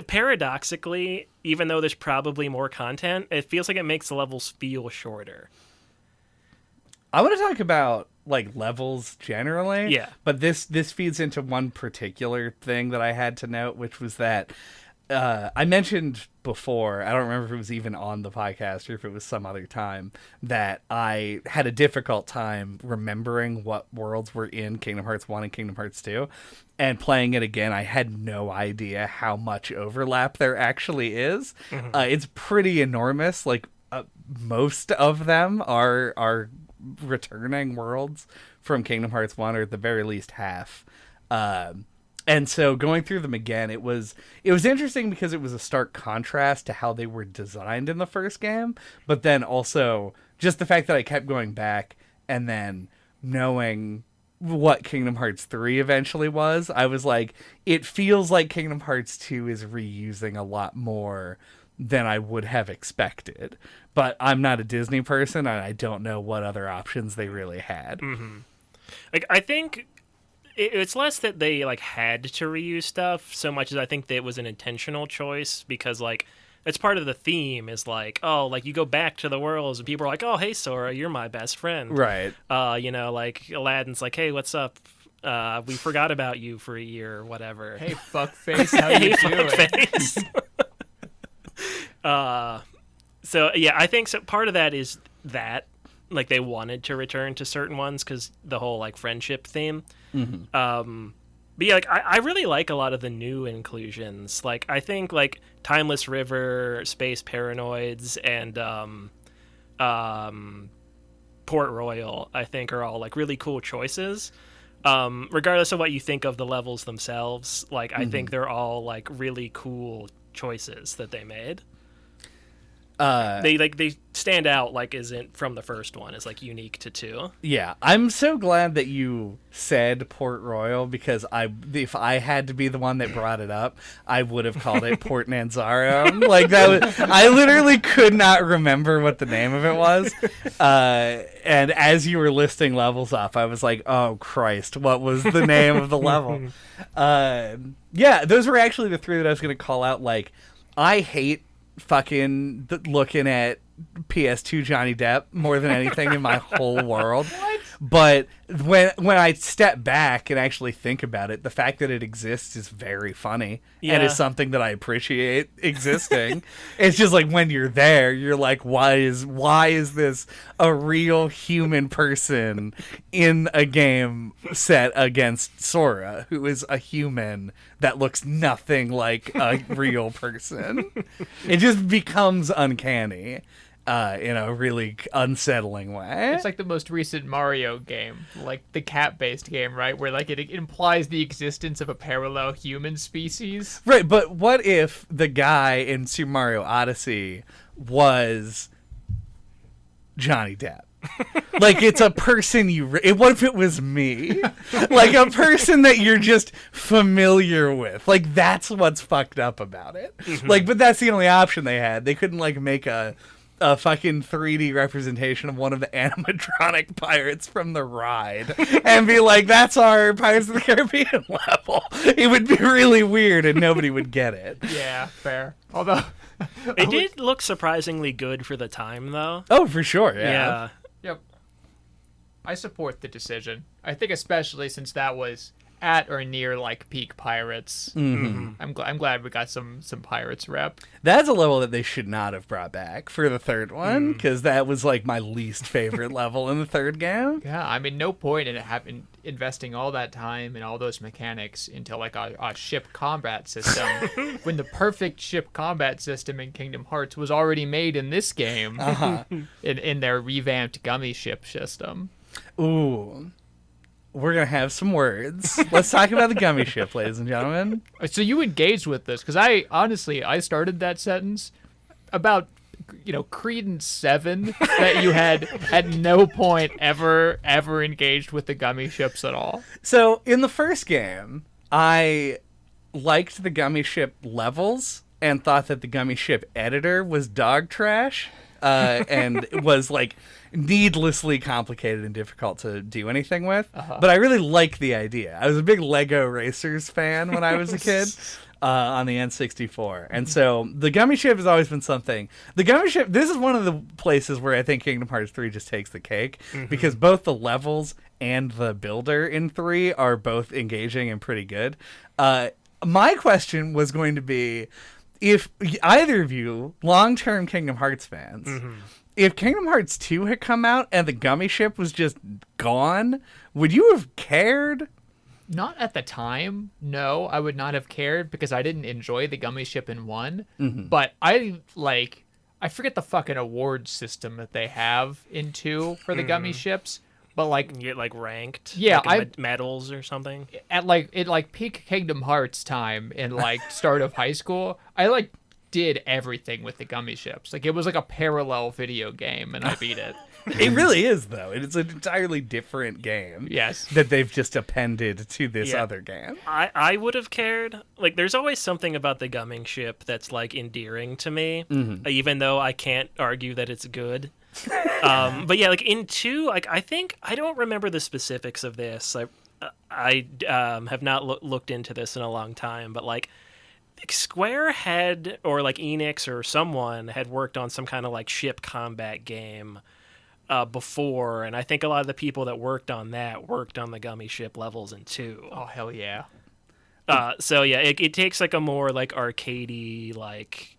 Speaker 2: paradoxically, even though there's probably more content, it feels like it makes the levels feel shorter.
Speaker 1: I want to talk about like levels generally.
Speaker 2: Yeah.
Speaker 1: But this feeds into one particular thing that I had to note, which was that I mentioned before, I don't remember if it was even on the podcast or if it was some other time, that I had a difficult time remembering what worlds were in Kingdom Hearts 1 and Kingdom Hearts 2. And playing it again, I had no idea how much overlap there actually is. It's pretty enormous. Like, most of them are returning worlds from Kingdom Hearts 1, or at the very least half. And so going through them again, it was interesting because it was a stark contrast to how they were designed in the first game, but then also just the fact that I kept going back and then knowing what Kingdom Hearts 3 eventually was, I was like, it feels like Kingdom Hearts 2 is reusing a lot more than I would have expected. But I'm not a Disney person, and I don't know what other options they really had.
Speaker 2: Like, I think it's less that they like had to reuse stuff so much as I think that it was an intentional choice, because like it's part of the theme is like, oh, like you go back to the worlds and people are like, oh, hey Sora, you're my best friend,
Speaker 1: Right?
Speaker 2: You know, like Aladdin's like, hey, what's up, we forgot about you for a year or whatever.
Speaker 3: Hey fuckface, how you doing?
Speaker 2: Fuckface. So yeah, I think so. Part of that is that like they wanted to return to certain ones because the whole like friendship theme. But yeah, like I really like a lot of the new inclusions. Like I think like Timeless River, Space Paranoids, and Port Royal, I think are all like really cool choices. Regardless of what you think of the levels themselves, like I think they're all like really cool choices that they made. They stand out like isn't from the first one, is like unique to 2.
Speaker 1: Yeah, I'm so glad that you said Port Royal, because if I had to be the one that brought it up, I would have called it Port Nanzaro. Like that was, I literally could not remember what the name of it was. And as you were listing levels off, I was like, oh Christ, what was the name of the level? Yeah, those were actually the 3 that I was going to call out. Like, I hate fucking looking at PS2 Johnny Depp more than anything in my whole world.
Speaker 3: What?
Speaker 1: But when I step back and actually think about it, the fact that it exists is very funny and is something that I appreciate existing. It's just like when you're there, you're like, why is this a real human person in a game set against Sora, who is a human that looks nothing like a real person? It just becomes uncanny. In a really unsettling way.
Speaker 3: It's like the most recent Mario game, like the cat-based game, right? Where like it implies the existence of a parallel human species.
Speaker 1: Right, but what if the guy in Super Mario Odyssey was Johnny Depp? Like, it's a person what if it was me? Like, a person that you're just familiar with. Like, that's what's fucked up about it. Like, but that's the only option they had. They couldn't, like, make a fucking 3D representation of one of the animatronic pirates from the ride and be like, that's our Pirates of the Caribbean level. It would be really weird and nobody would get it.
Speaker 3: Yeah, fair. Although
Speaker 2: it did look surprisingly good for the time, though.
Speaker 1: Oh, for sure. Yeah.
Speaker 3: Yep. I support the decision. I think especially since that was at or near like peak Pirates. I'm glad we got some Pirates rep.
Speaker 1: That's a level that they should not have brought back for the third one, because that was like my least favorite level in the third game.
Speaker 3: Yeah, I mean, no point in investing all that time and all those mechanics into like a ship combat system when the perfect ship combat system in Kingdom Hearts was already made in this game in their revamped gummy ship system.
Speaker 1: Ooh. We're going to have some words. Let's talk about the gummy ship, ladies and gentlemen.
Speaker 3: So you engaged with this, because I started that sentence about, Credence 7, that you had at no point ever engaged with the gummy ships at all.
Speaker 1: So in the first game, I liked the gummy ship levels and thought that the gummy ship editor was dog trash. And was like needlessly complicated and difficult to do anything with. But I really like the idea. I was a big Lego Racers fan when I was a kid on the N64. And so the gummy ship has always been something. The gummy ship, this is one of the places where I think Kingdom Hearts 3 just takes the cake, because both the levels and the builder in 3 are both engaging and pretty good. my question was going to be, if either of you, long-term Kingdom Hearts fans, if Kingdom Hearts 2 had come out and the gummy ship was just gone, would you have cared?
Speaker 3: Not at the time. No, I would not have cared because I didn't enjoy the gummy ship in 1. But I forget the fucking award system that they have in 2 for the gummy ships. But like,
Speaker 2: you get like ranked,
Speaker 3: yeah,
Speaker 2: like medals or something.
Speaker 3: At peak Kingdom Hearts time in like start of high school, I did everything with the gummy ships. Like it was like a parallel video game, and I beat it.
Speaker 1: It really is, though. It's an entirely different game.
Speaker 3: Yes,
Speaker 1: that they've just appended to this other game.
Speaker 2: I would have cared. Like, there's always something about the gumming ship that's like endearing to me, even though I can't argue that it's good. But yeah, like in 2, like I don't remember the specifics of this. I have not looked into this in a long time, but like Square had, or like Enix or someone had worked on some kind of like ship combat game before, and I think a lot of the people that worked on that worked on the gummy ship levels in 2.
Speaker 3: Oh hell yeah.
Speaker 2: So yeah, it takes like a more like arcadey, like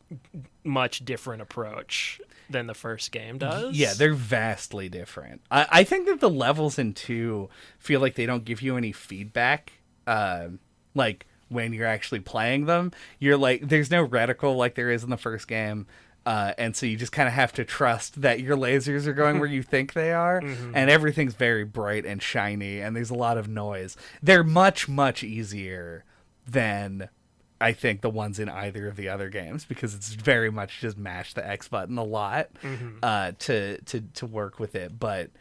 Speaker 2: much different approach than the first game does.
Speaker 1: Yeah, they're vastly different. I think that the levels in 2 feel like they don't give you any feedback, like when you're actually playing them. You're like, there's no reticle like there is in the first game, and so you just kind of have to trust that your lasers are going where you think they are, and everything's very bright and shiny, and there's a lot of noise. They're much, much easier than I think the ones in either of the other games, because it's very much just mash the X button a lot to work with it. But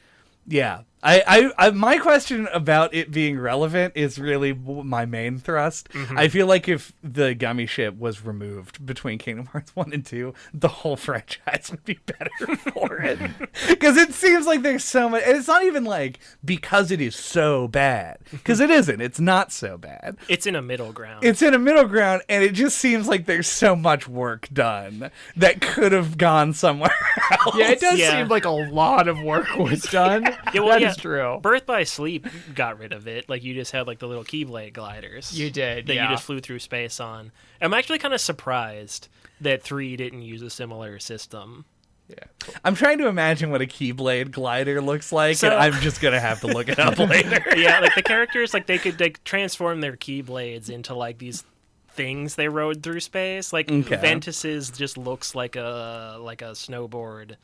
Speaker 1: yeah, I my question about it being relevant is really my main thrust. I feel like if the gummy ship was removed between Kingdom Hearts 1 and 2, the whole franchise would be better for it. Because it seems like there's so much, and it's not even like because it is so bad, because it isn't. It's not so bad.
Speaker 2: It's in a middle ground.
Speaker 1: It's in a middle ground, and it just seems like there's so much work done that could have gone somewhere else.
Speaker 3: Yeah, it does seem like a lot of work was done. That is true.
Speaker 2: Birth by Sleep got rid of it. Like, you just had like the little Keyblade gliders.
Speaker 3: You did,
Speaker 2: that you just flew through space on. I'm actually kind of surprised that 3 didn't use a similar system.
Speaker 3: Yeah, cool.
Speaker 1: I'm trying to imagine what a Keyblade glider looks like, and I'm just gonna have to look it up later.
Speaker 2: Yeah, like the characters, like they could transform their Keyblades into like these things they rode through space. Like Ventus's just looks like a snowboard,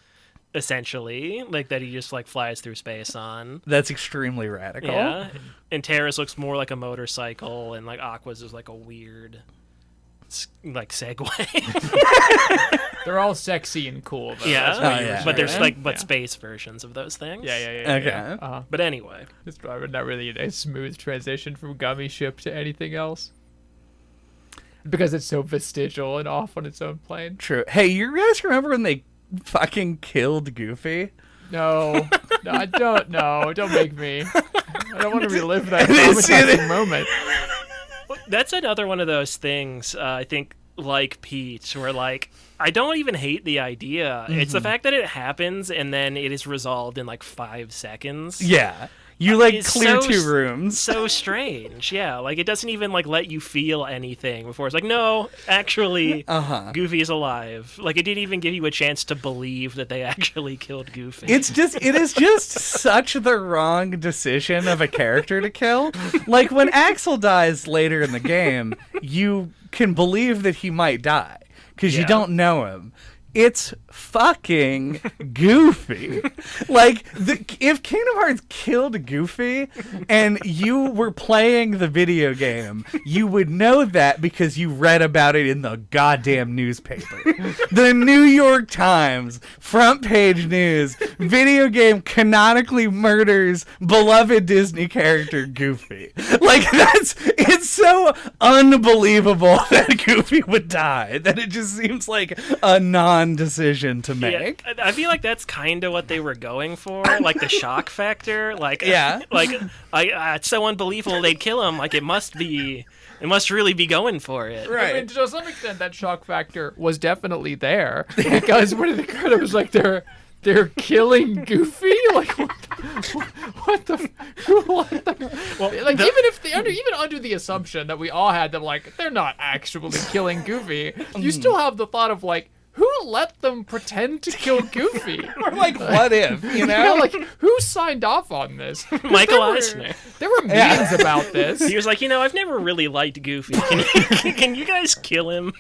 Speaker 2: essentially, like that he just like flies through space on.
Speaker 1: That's extremely radical.
Speaker 2: Yeah, and Terra's looks more like a motorcycle, and like Aqua's is like a weird, like Segway.
Speaker 3: They're all sexy and cool, though.
Speaker 2: Yeah, but there's like space versions of those things.
Speaker 3: Yeah.
Speaker 1: Okay.
Speaker 3: Yeah.
Speaker 2: But anyway,
Speaker 3: it's probably not really a smooth transition from gummy ship to anything else, because it's so vestigial and off on its own plane.
Speaker 1: True. Hey, you guys remember when they fucking killed Goofy?
Speaker 3: No, I don't. No, don't make me. I don't want to relive that traumatizing moment.
Speaker 2: That's another one of those things, I think, like Peach, where like I don't even hate the idea. It's the fact that it happens and then it is resolved in like 5 seconds.
Speaker 1: Yeah. You like clear 2 rooms.
Speaker 2: So strange. Yeah, like it doesn't even like let you feel anything before it's like, no, actually Goofy is alive. Like it didn't even give you a chance to believe that they actually killed Goofy.
Speaker 1: It is just such the wrong decision of a character to kill. Like when Axel dies later in the game, you can believe that he might die because you don't know him. It's fucking Goofy. Like, if Kingdom Hearts killed Goofy and you were playing the video game, you would know that because you read about it in the goddamn newspaper. The New York Times, front page news, video game canonically murders beloved Disney character Goofy. Like, it's so unbelievable that Goofy would die that it just seems like a non-decision to make.
Speaker 2: Yeah, I feel like that's kind of what they were going for, like the shock factor. Like, it's so unbelievable they'd kill him. Like, it must really be going for it.
Speaker 3: Right. I mean, to some extent, that shock factor was definitely there because when it occurred, it was like they're killing Goofy. Like, what the What the? Well, like even under the assumption that we all had them, like they're not actually killing Goofy, you still have the thought of like, who let them pretend to kill Goofy?
Speaker 1: Or like, what if, you know?
Speaker 3: Yeah, like who signed off on this?
Speaker 2: Michael Eisner.
Speaker 3: There were meetings about this.
Speaker 2: He was like, I've never really liked Goofy. Can you guys kill him?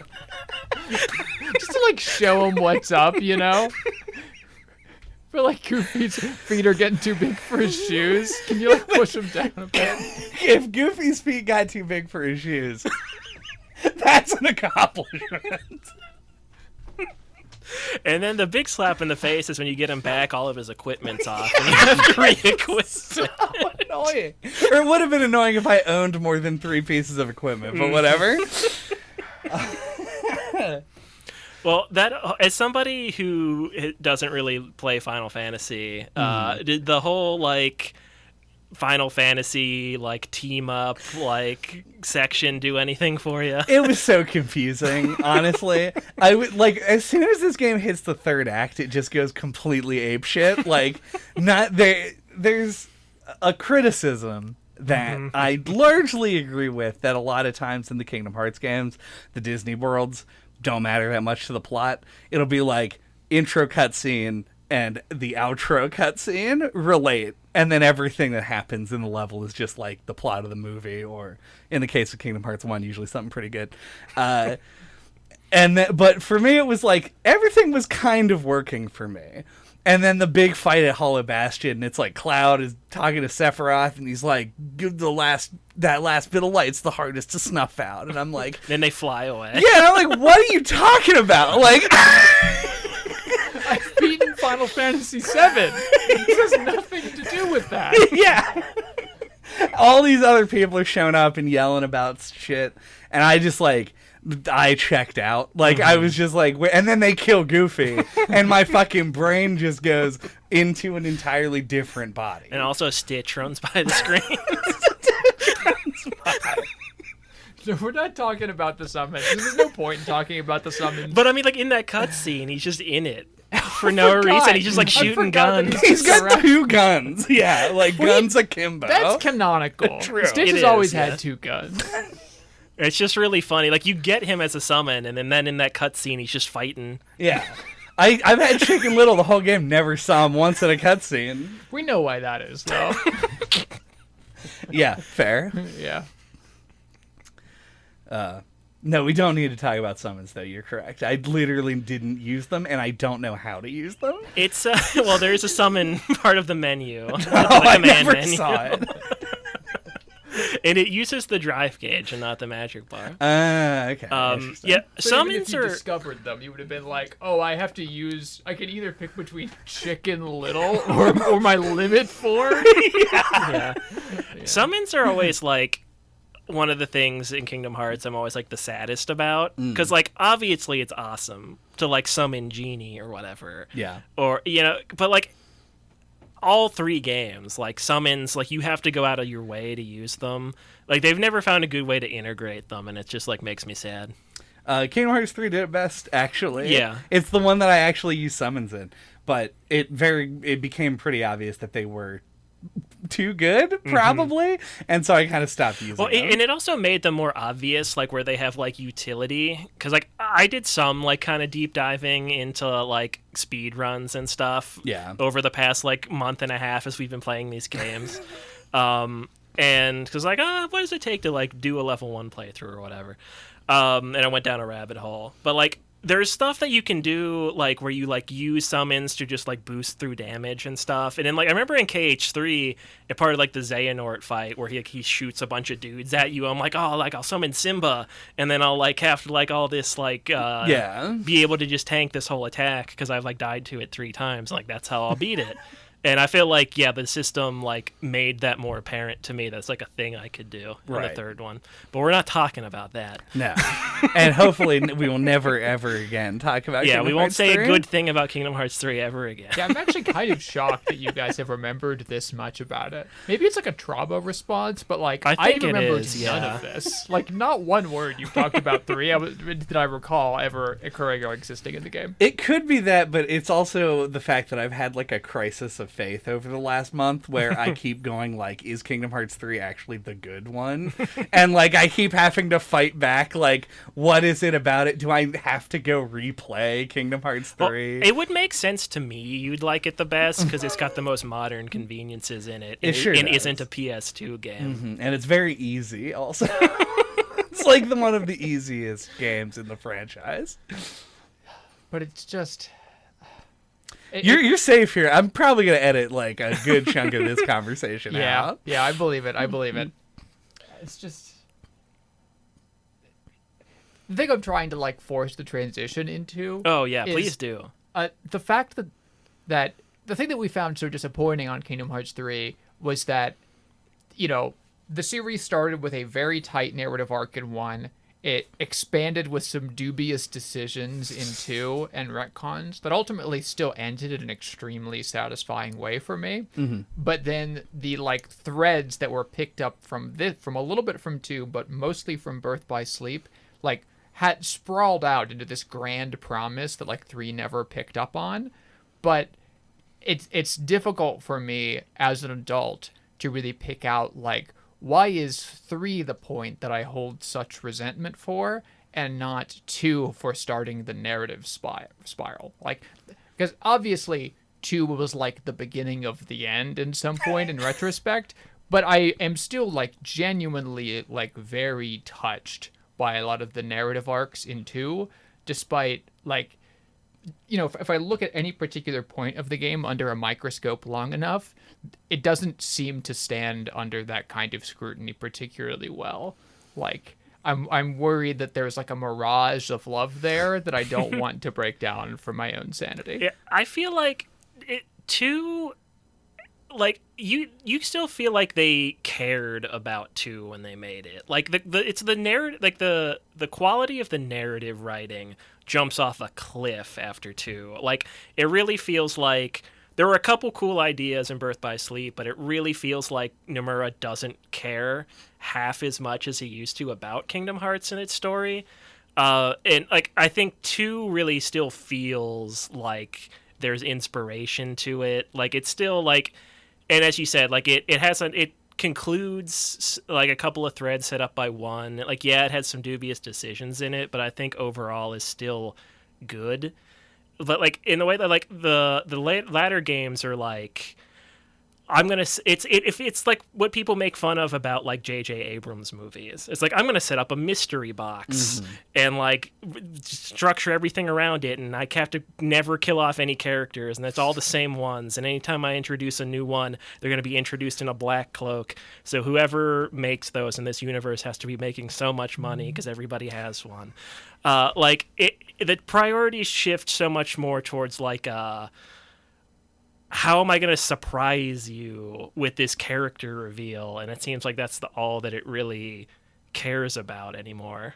Speaker 3: Just to like show him what's up, you know? Feel like Goofy's feet are getting too big for his shoes. Can you like push him down a bit?
Speaker 1: If Goofy's feet got too big for his shoes, that's an accomplishment.
Speaker 2: And then the big slap in the face is when you get him back, all of his equipment's off, and you have to re-equip.
Speaker 1: So annoying. Or it would have been annoying if I owned more than 3 pieces of equipment, but whatever.
Speaker 2: Well, that as somebody who doesn't really play Final Fantasy, did the whole like Final Fantasy like team up like section do anything for you?
Speaker 1: It was so confusing, honestly. I would like as soon as this game hits the 3rd act, it just goes completely apeshit. Like, not there. There's a criticism that I largely agree with, that a lot of times in the Kingdom Hearts games, the Disney worlds don't matter that much to the plot. It'll be like intro cutscene and the outro cutscene relate, and then everything that happens in the level is just like the plot of the movie, or in the case of Kingdom Hearts 1, usually something pretty good. But for me, it was like everything was kind of working for me. And then the big fight at Hollow Bastion, and it's like Cloud is talking to Sephiroth, and he's like, "Give that last bit of light's the hardest to snuff out." And I'm like,
Speaker 2: then they fly away.
Speaker 1: Yeah, and I'm like, what are you talking about? Like,
Speaker 3: I've beaten Final Fantasy VII. This has nothing to do with that.
Speaker 1: Yeah. All these other people are showing up and yelling about shit, and I just like, I checked out. Like, I was just like, and then they kill Goofy, and my fucking brain just goes into an entirely different body.
Speaker 2: And also Stitch runs by the screen.
Speaker 3: No, we're not talking about the summons. There's no point in talking about the summons.
Speaker 2: But I mean, like in that cutscene, he's just in it for no reason. He's just like shooting guns.
Speaker 1: He's got 2 guns. Yeah, like guns akimbo.
Speaker 3: That's canonical.
Speaker 1: True.
Speaker 3: Stitch has always had 2 guns.
Speaker 2: It's just really funny. Like, you get him as a summon, and then in that cutscene, he's just fighting.
Speaker 1: Yeah. I've had Chicken Little the whole game, never saw him once in a cutscene.
Speaker 3: We know why that is, though.
Speaker 1: Yeah, fair.
Speaker 3: Yeah.
Speaker 1: No, we don't need to talk about summons, though. You're correct. I literally didn't use them, and I don't know how to use them.
Speaker 2: It's, well, there's a summon part of the menu.
Speaker 1: I never saw it.
Speaker 2: And it uses the drive gauge and not the magic bar.
Speaker 1: Okay.
Speaker 2: Yeah,
Speaker 3: So
Speaker 2: summons
Speaker 3: even if you
Speaker 2: are...
Speaker 3: discovered them, you would have been like, oh, I can either pick between Chicken Little or my limit form.
Speaker 2: Yeah. Summons are always like one of the things in Kingdom Hearts I'm always like the saddest about, because like obviously it's awesome to like summon Genie or whatever.
Speaker 1: Yeah.
Speaker 2: Or, you know, but like all 3 games, like summons, like you have to go out of your way to use them. Like they've never found a good way to integrate them, and it just like makes me sad.
Speaker 1: Kingdom Hearts 3 did it best, actually.
Speaker 2: Yeah.
Speaker 1: It's the one that I actually use summons in, but it became pretty obvious that they were too good, probably, and so I kind of stopped using them.
Speaker 2: And it also made them more obvious, like where they have like utility, because like I did some like kind of deep diving into like speed runs and stuff over the past like month and a half as we've been playing these games. And because like what does it take to like do a level 1 playthrough or whatever, and I went down a rabbit hole. But like there's stuff that you can do, like where you like use summons to just like boost through damage and stuff. And then like I remember in KH3, a part of like the Xehanort fight where he shoots a bunch of dudes at you. I'm like, oh, like I'll summon Simba, and then I'll like have to like all this like be able to just tank this whole attack because I've like died to it 3 times. Like that's how I'll beat it. And I feel like, the system, like, made that more apparent to me. That's, like, a thing I could do in the 3rd one. But we're not talking about that.
Speaker 1: No. And hopefully we will never, ever again talk about Kingdom Hearts 3.
Speaker 2: We won't say a good thing about Kingdom Hearts 3 ever again.
Speaker 3: Yeah, I'm actually kind of shocked that you guys have remembered this much about it. Maybe it's, like, a trauma response, but, like, I remembered none of this. Like, not one word you've talked about 3 did I recall ever occurring or existing in the game.
Speaker 1: It could be that, but it's also the fact that I've had, like, a crisis of faith over the last month where I keep going like, is Kingdom Hearts 3 actually the good one? And like I keep having to fight back like, what is it about it? Do I have to go replay Kingdom Hearts 3?
Speaker 2: Well, it would make sense to me you'd like it the best because it's got the most modern conveniences in it.
Speaker 1: It sure
Speaker 2: and
Speaker 1: does.
Speaker 2: isn't a PS2 game.
Speaker 1: And it's very easy also. It's like one of the easiest games in the franchise.
Speaker 3: But it's just...
Speaker 1: You're safe here. I'm probably going to edit like a good chunk of this conversation out.
Speaker 3: Yeah, I believe it. It's just... The thing I'm trying to like force the transition into...
Speaker 2: Oh, yeah,
Speaker 3: is,
Speaker 2: please do.
Speaker 3: The fact that the thing that we found so disappointing on Kingdom Hearts 3 was that, you know, the series started with a very tight narrative arc in 1. It expanded with some dubious decisions in 2 and retcons that ultimately still ended in an extremely satisfying way for me. But then the like threads that were picked up from a little bit from 2, but mostly from Birth by Sleep, like had sprawled out into this grand promise that like 3 never picked up on. But it's difficult for me as an adult to really pick out like, why is 3 the point that I hold such resentment for and not 2 for starting the narrative spiral? Like, because obviously 2 was like the beginning of the end in some point in retrospect, but I am still like genuinely like very touched by a lot of the narrative arcs in 2, despite like, you know, if I look at any particular point of the game under a microscope long enough, it doesn't seem to stand under that kind of scrutiny particularly well. Like, I'm worried that there's like a mirage of love there that I don't want to break down for my own sanity.
Speaker 2: Yeah, I feel like it too. Like you still feel like they cared about 2 when they made it. Like it's the narrative, like the quality of the narrative writing jumps off a cliff after 2. Like it really feels like there were a couple cool ideas in Birth by Sleep, but it really feels like Nomura doesn't care half as much as he used to about Kingdom Hearts and its story. And like I think 2 really still feels like there's inspiration to it. Like it's still like, and as you said, like it concludes like a couple of threads set up by 1. Like, yeah, it had some dubious decisions in it, but I think overall is still good. But like in the way that like the latter games are like, it's like what people make fun of about like J.J. Abrams movies. It's like I'm gonna set up a mystery box and like structure everything around it, and I have to never kill off any characters, and it's all the same ones. And anytime I introduce a new one, they're gonna be introduced in a black cloak. So whoever makes those in this universe has to be making so much money because everybody has one. The priorities shift so much more towards like how am I going to surprise you with this character reveal? And it seems like that's all that it really cares about anymore,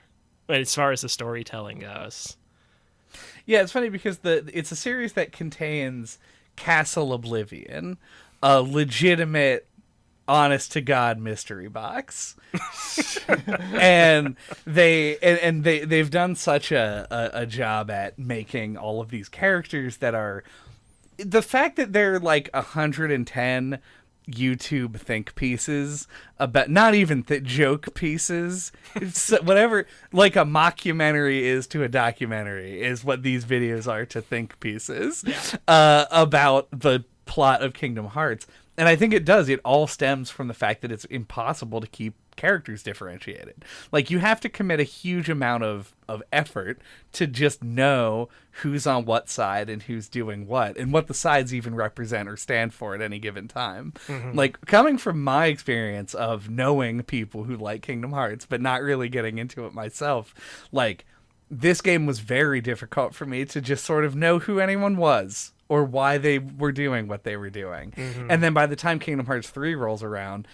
Speaker 2: as far as the storytelling goes.
Speaker 1: Yeah, it's funny because it's a series that contains Castle Oblivion, a legitimate, honest-to-God mystery box. and they've done such a job at making all of these characters that are... The fact that they're like 110 YouTube think pieces about, not even joke pieces, it's whatever, like a mockumentary is to a documentary is what these videos are to think pieces about the plot of Kingdom Hearts. And I think it all stems from the fact that it's impossible to keep characters differentiated. Like, you have to commit a huge amount of effort to just know who's on what side and who's doing what, and what the sides even represent or stand for at any given time. Like, coming from my experience of knowing people who like Kingdom Hearts but not really getting into it myself, like, this game was very difficult for me to just sort of know who anyone was or why they were doing what they were doing. And then by the time Kingdom Hearts 3 rolls around,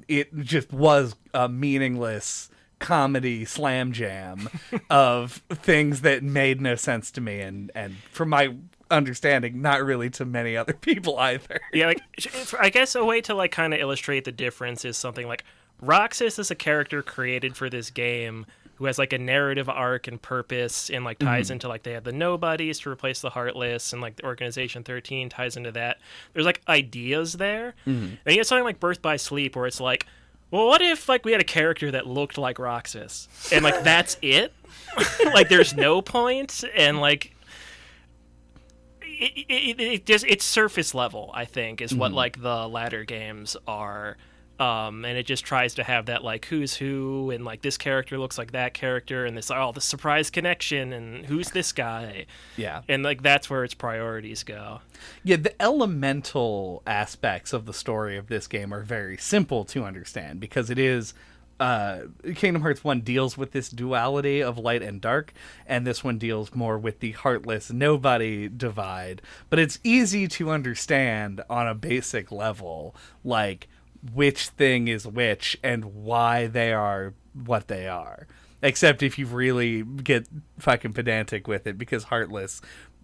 Speaker 1: it just was a meaningless comedy slam jam of things that made no sense to me, and from my understanding, not really to many other people either.
Speaker 2: Yeah, like, I guess a way to like kind of illustrate the difference is something like Roxas is a character created for this game who has like a narrative arc and purpose, and like ties into like they have the nobodies to replace the heartless, and like the Organization XIII ties into that. There's like ideas there. And you have something like Birth by Sleep where it's like, well, what if like we had a character that looked like Roxas, and like that's it? Like there's no point, and like it just, it's surface level, I think, is what like the latter games are. And it just tries to have that like who's who, and like this character looks like that character, and this the surprise connection, and who's this guy.
Speaker 1: Yeah.
Speaker 2: And like that's where its priorities go.
Speaker 1: Yeah, the elemental aspects of the story of this game are very simple to understand, because it is Kingdom Hearts 1 deals with this duality of light and dark, and this one deals more with the heartless nobody divide. But it's easy to understand on a basic level, like which thing is which and why they are what they are. Except if you really get fucking pedantic with it, because heartless,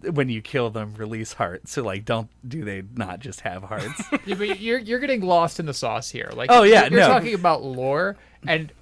Speaker 1: when you kill them, release hearts. So like, do they not just have hearts?
Speaker 3: Yeah, but you're getting lost in the sauce here. Like,
Speaker 1: oh yeah,
Speaker 3: you're talking about lore, and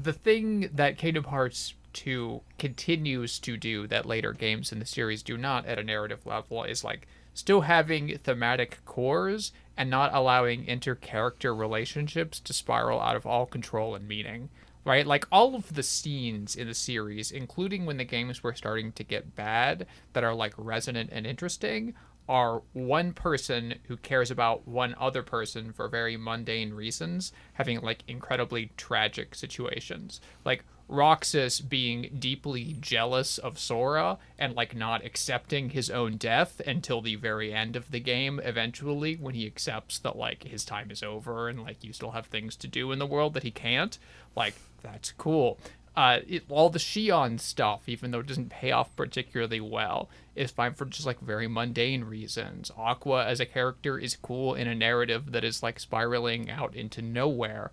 Speaker 3: the thing that Kingdom Hearts 2 continues to do that later games in the series do not at a narrative level is like still having thematic cores and not allowing inter-character relationships to spiral out of all control and meaning. Right? Like, all of the scenes in the series, including when the games were starting to get bad, that are, like, resonant and interesting, are one person who cares about one other person for very mundane reasons, having, like, incredibly tragic situations. Like, Roxas being deeply jealous of Sora and, like, not accepting his own death until the very end of the game, eventually, when he accepts that, like, his time is over and, like, you still have things to do in the world that he can't. Like, that's cool. All the Shion stuff, even though it doesn't pay off particularly well, is fine for just, like, very mundane reasons. Aqua as a character is cool in a narrative that is, like, spiraling out into nowhere.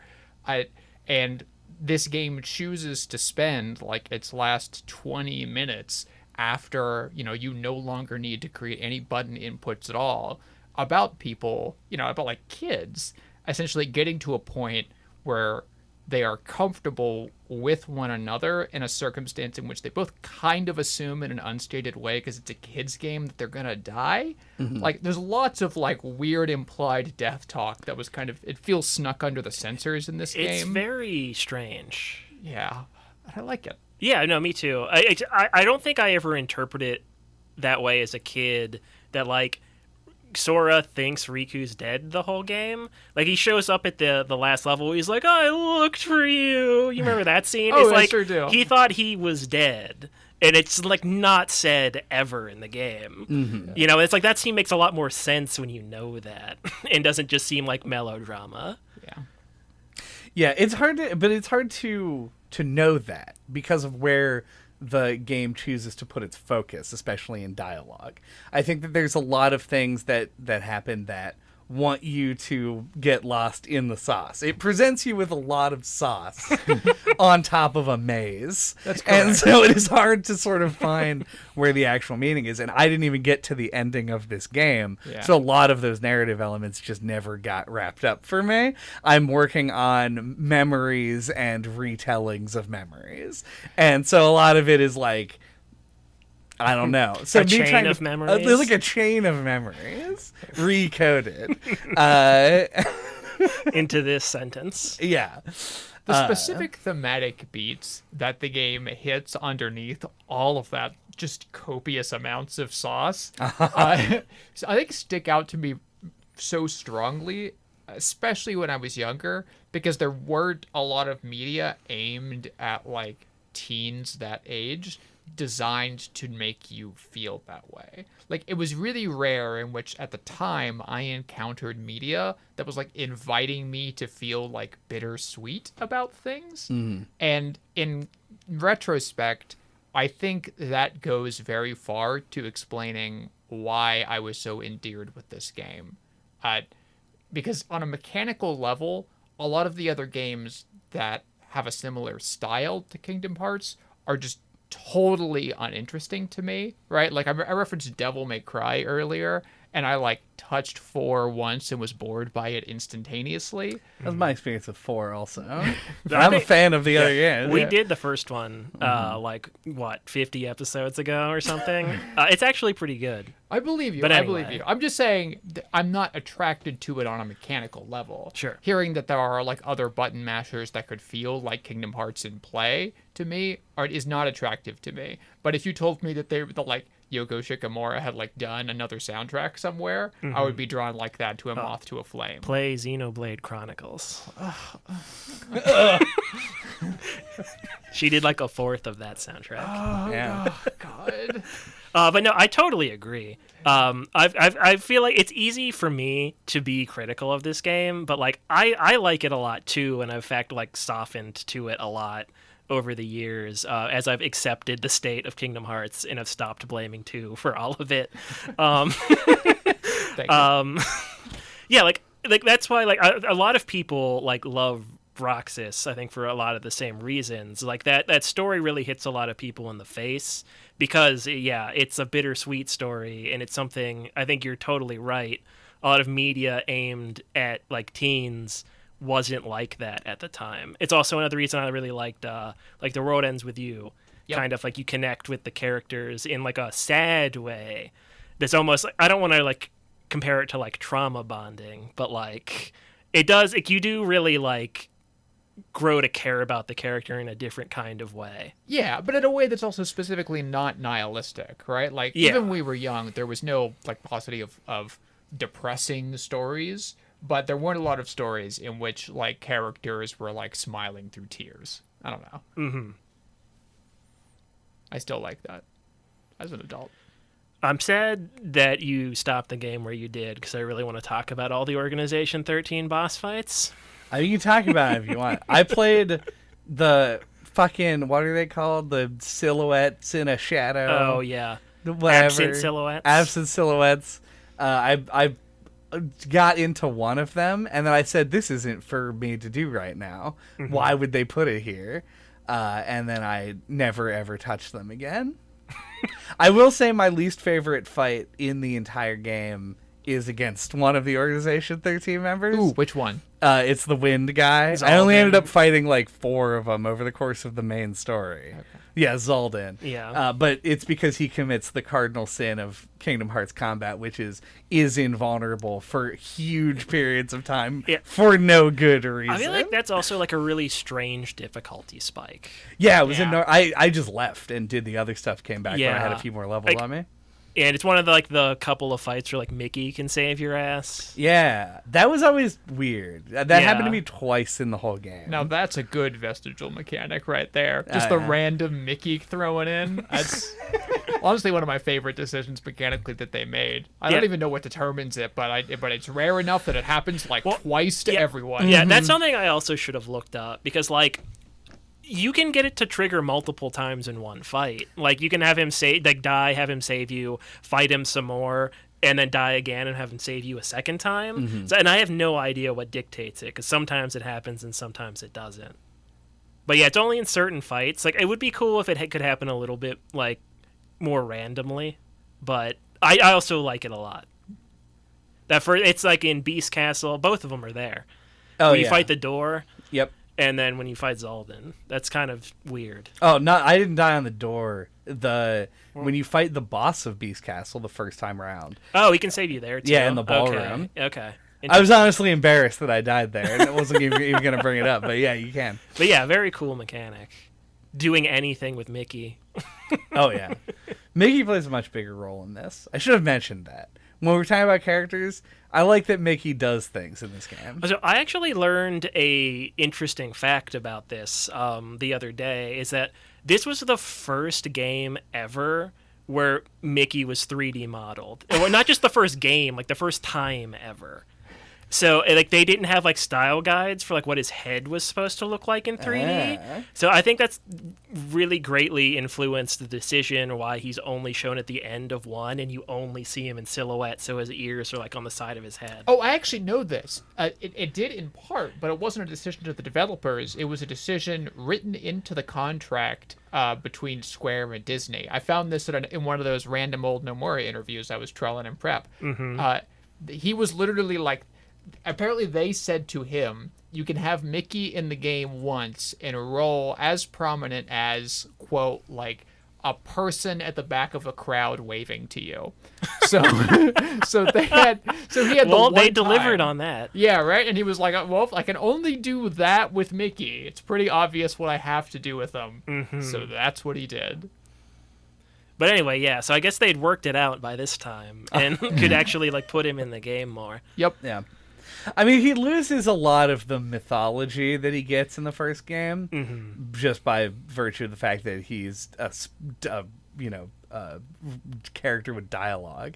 Speaker 3: And this game chooses to spend, like, its last 20 minutes after, you no longer need to create any button inputs at all, about people, about, like, kids, essentially getting to a point where they are comfortable with one another in a circumstance in which they both kind of assume in an unstated way, because it's a kid's game, that they're gonna die. Like, there's lots of, like, weird implied death talk that was kind of, it feels snuck under the censors in this game.
Speaker 2: It's very strange.
Speaker 3: Yeah, I like it.
Speaker 2: Yeah, no, me too. I don't think I ever interpreted it that way as a kid, that, like, Sora thinks Riku's dead the whole game. Like, he shows up at the last level, he's like, I looked for you. You remember that scene?
Speaker 3: Oh,
Speaker 2: it's
Speaker 3: I
Speaker 2: like,
Speaker 3: sure do.
Speaker 2: He thought he was dead. And it's, like, not said ever in the game. It's like that scene makes a lot more sense when you know that. And doesn't just seem like melodrama.
Speaker 3: Yeah.
Speaker 1: Yeah, it's hard to know that, because of where the game chooses to put its focus, especially in dialogue. I think that there's a lot of things that happen that want you to get lost in the sauce. It presents you with a lot of sauce on top of a maze.
Speaker 3: That's correct.
Speaker 1: And so it is hard to sort of find where the actual meaning is. And I didn't even get to the ending of this game.
Speaker 3: Yeah.
Speaker 1: So a lot of those narrative elements just never got wrapped up for me. I'm working on memories and retellings of memories. And so a lot of it is like, I don't know. So
Speaker 2: a chain of memories?
Speaker 1: Like a chain of memories recoded
Speaker 2: Into this sentence.
Speaker 1: Yeah.
Speaker 3: The specific thematic beats that the game hits underneath all of that just copious amounts of sauce, so I think stick out to me so strongly, especially when I was younger, because there weren't a lot of media aimed at, like, teens that age designed to make you feel that way. Like, it was really rare in which at the time I encountered media that was, like, inviting me to feel, like, bittersweet about things. And in retrospect, I think that goes very far to explaining why I was so endeared with this game. Because on a mechanical level, a lot of the other games that have a similar style to Kingdom Hearts are just totally uninteresting to me, right? Like I referenced Devil May Cry earlier, and I like touched 4 once and was bored by it instantaneously.
Speaker 1: That's my experience with 4 also. I'm a fan of the other games.
Speaker 2: We did the first one, 50 episodes ago or something. It's actually pretty good.
Speaker 3: I believe you.
Speaker 2: But
Speaker 3: I believe
Speaker 2: anyway.
Speaker 3: you. I'm just saying I'm not attracted to it on a mechanical level.
Speaker 2: Sure.
Speaker 3: Hearing that there are like other button mashers that could feel like Kingdom Hearts in play to me is not attractive to me. But if you told me that like Yoko Shikamura had like done another soundtrack somewhere, I would be drawn like that to a moth to a flame.
Speaker 2: Play Xenoblade Chronicles. She did like a fourth of that soundtrack.
Speaker 1: Yeah.
Speaker 3: Oh, God.
Speaker 2: But no, I totally agree. I feel like it's easy for me to be critical of this game, but like I like it a lot too, and I've in fact like softened to it a lot over the years as I've accepted the state of Kingdom Hearts and have stopped blaming 2 for all of it.
Speaker 3: Thank you.
Speaker 2: Yeah, like that's why like a lot of people like love Roxas, I think, for a lot of the same reasons. Like that story really hits a lot of people in the face because it's a bittersweet story, and it's something, I think you're totally right, a lot of media aimed at like teens wasn't like that at the time. It's also another reason I really liked like The World Ends With You. Yep. Kind of like you connect with the characters in like a sad way. There's almost, I don't want to like compare it to like trauma bonding, but like it does, like you do really like grow to care about the character in a different kind of way.
Speaker 3: Yeah, but in a way that's also specifically not nihilistic, right? Like even when we were young, there was no like paucity of depressing stories, but there weren't a lot of stories in which like characters were like smiling through tears. I don't know.
Speaker 2: Mm-hmm.
Speaker 3: I still like that as an adult.
Speaker 2: I'm sad that you stopped the game where you did, because I really want to talk about all the Organization XIII boss fights.
Speaker 1: You can talk about it if you want. I played the fucking, what are they called? The silhouettes in a shadow.
Speaker 2: Oh, yeah.
Speaker 1: Whatever.
Speaker 2: Absent silhouettes.
Speaker 1: Absent silhouettes. I got into one of them, and then I said, this isn't for me to do right now. Mm-hmm. Why would they put it here? And then I never, ever touched them again. I will say my least favorite fight in the entire game is against one of the Organization XIII members.
Speaker 3: Ooh, which one?
Speaker 1: It's the wind guy. I only ended up fighting like 4 of them over the course of the main story. Okay. Yeah, Zaldin.
Speaker 2: Yeah.
Speaker 1: But it's because he commits the cardinal sin of Kingdom Hearts combat, which is invulnerable for huge periods of time for no good reason.
Speaker 2: I feel like that's also like a really strange difficulty spike.
Speaker 1: Yeah, it was. I just left and did the other stuff, came back when I had a few more levels on me.
Speaker 2: And it's one of the couple of fights where like Mickey can save your ass.
Speaker 1: Yeah, that was always weird. That happened to me twice in the whole game.
Speaker 3: Now that's a good vestigial mechanic right there. Just the random Mickey thrown in. That's honestly one of my favorite decisions mechanically that they made. I don't even know what determines it, but it's rare enough that it happens like twice to everyone.
Speaker 2: Yeah, that's something I also should have looked up, because like you can get it to trigger multiple times in one fight. Like you can have him die, have him save you, fight him some more, and then die again and have him save you a second time. Mm-hmm. So, and I have no idea what dictates it, because sometimes it happens and sometimes it doesn't. But yeah, it's only in certain fights. Like it would be cool if it could happen a little bit like more randomly, but I also like it a lot. It's like in Beast Castle, both of them are there.
Speaker 1: Oh,
Speaker 2: you fight the door.
Speaker 1: Yep.
Speaker 2: And then when you fight Zaldin, that's kind of weird.
Speaker 1: Oh, no, I didn't die on the door. When you fight the boss of Beast Castle the first time around.
Speaker 2: Oh, he can save you there, too.
Speaker 1: Yeah, in the ballroom.
Speaker 2: Okay.
Speaker 1: I was honestly embarrassed that I died there, and I wasn't even going to bring it up, but yeah, you can.
Speaker 2: But yeah, very cool mechanic. Doing anything with Mickey.
Speaker 1: Oh, yeah. Mickey plays a much bigger role in this. I should have mentioned that. When we're talking about characters, I like that Mickey does things in this game.
Speaker 2: So I actually learned a interesting fact about this the other day, is that this was the first game ever where Mickey was 3D modeled. Or not just the first game, like the first time ever. So, like, they didn't have, like, style guides for, like, what his head was supposed to look like in 3D. So I think that's really greatly influenced the decision why he's only shown at the end of 1, and you only see him in silhouette, so his ears are, like, on the side of his head.
Speaker 3: Oh, I actually know this. It did in part, but it wasn't a decision to the developers. It was a decision written into the contract between Square and Disney. I found this in one of those random old Nomura interviews I was trolling in prep. He was literally like, apparently they said to him, you can have Mickey in the game once in a role as prominent as, quote, like, a person at the back of a crowd waving to you. So he had
Speaker 2: they delivered on that.
Speaker 3: Yeah, right? And he was like, well, I can only do that with Mickey. It's pretty obvious what I have to do with him. So that's what he did.
Speaker 2: But anyway, yeah, so I guess they'd worked it out by this time and could actually, like, put him in the game more.
Speaker 3: Yep.
Speaker 1: Yeah. I mean, he loses a lot of the mythology that he gets in the first game just by virtue of the fact that he's a character with dialogue.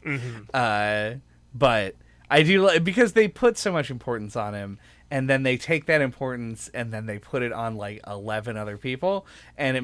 Speaker 1: But I do, because they put so much importance on him, and then they take that importance and then they put it on like 11 other people, and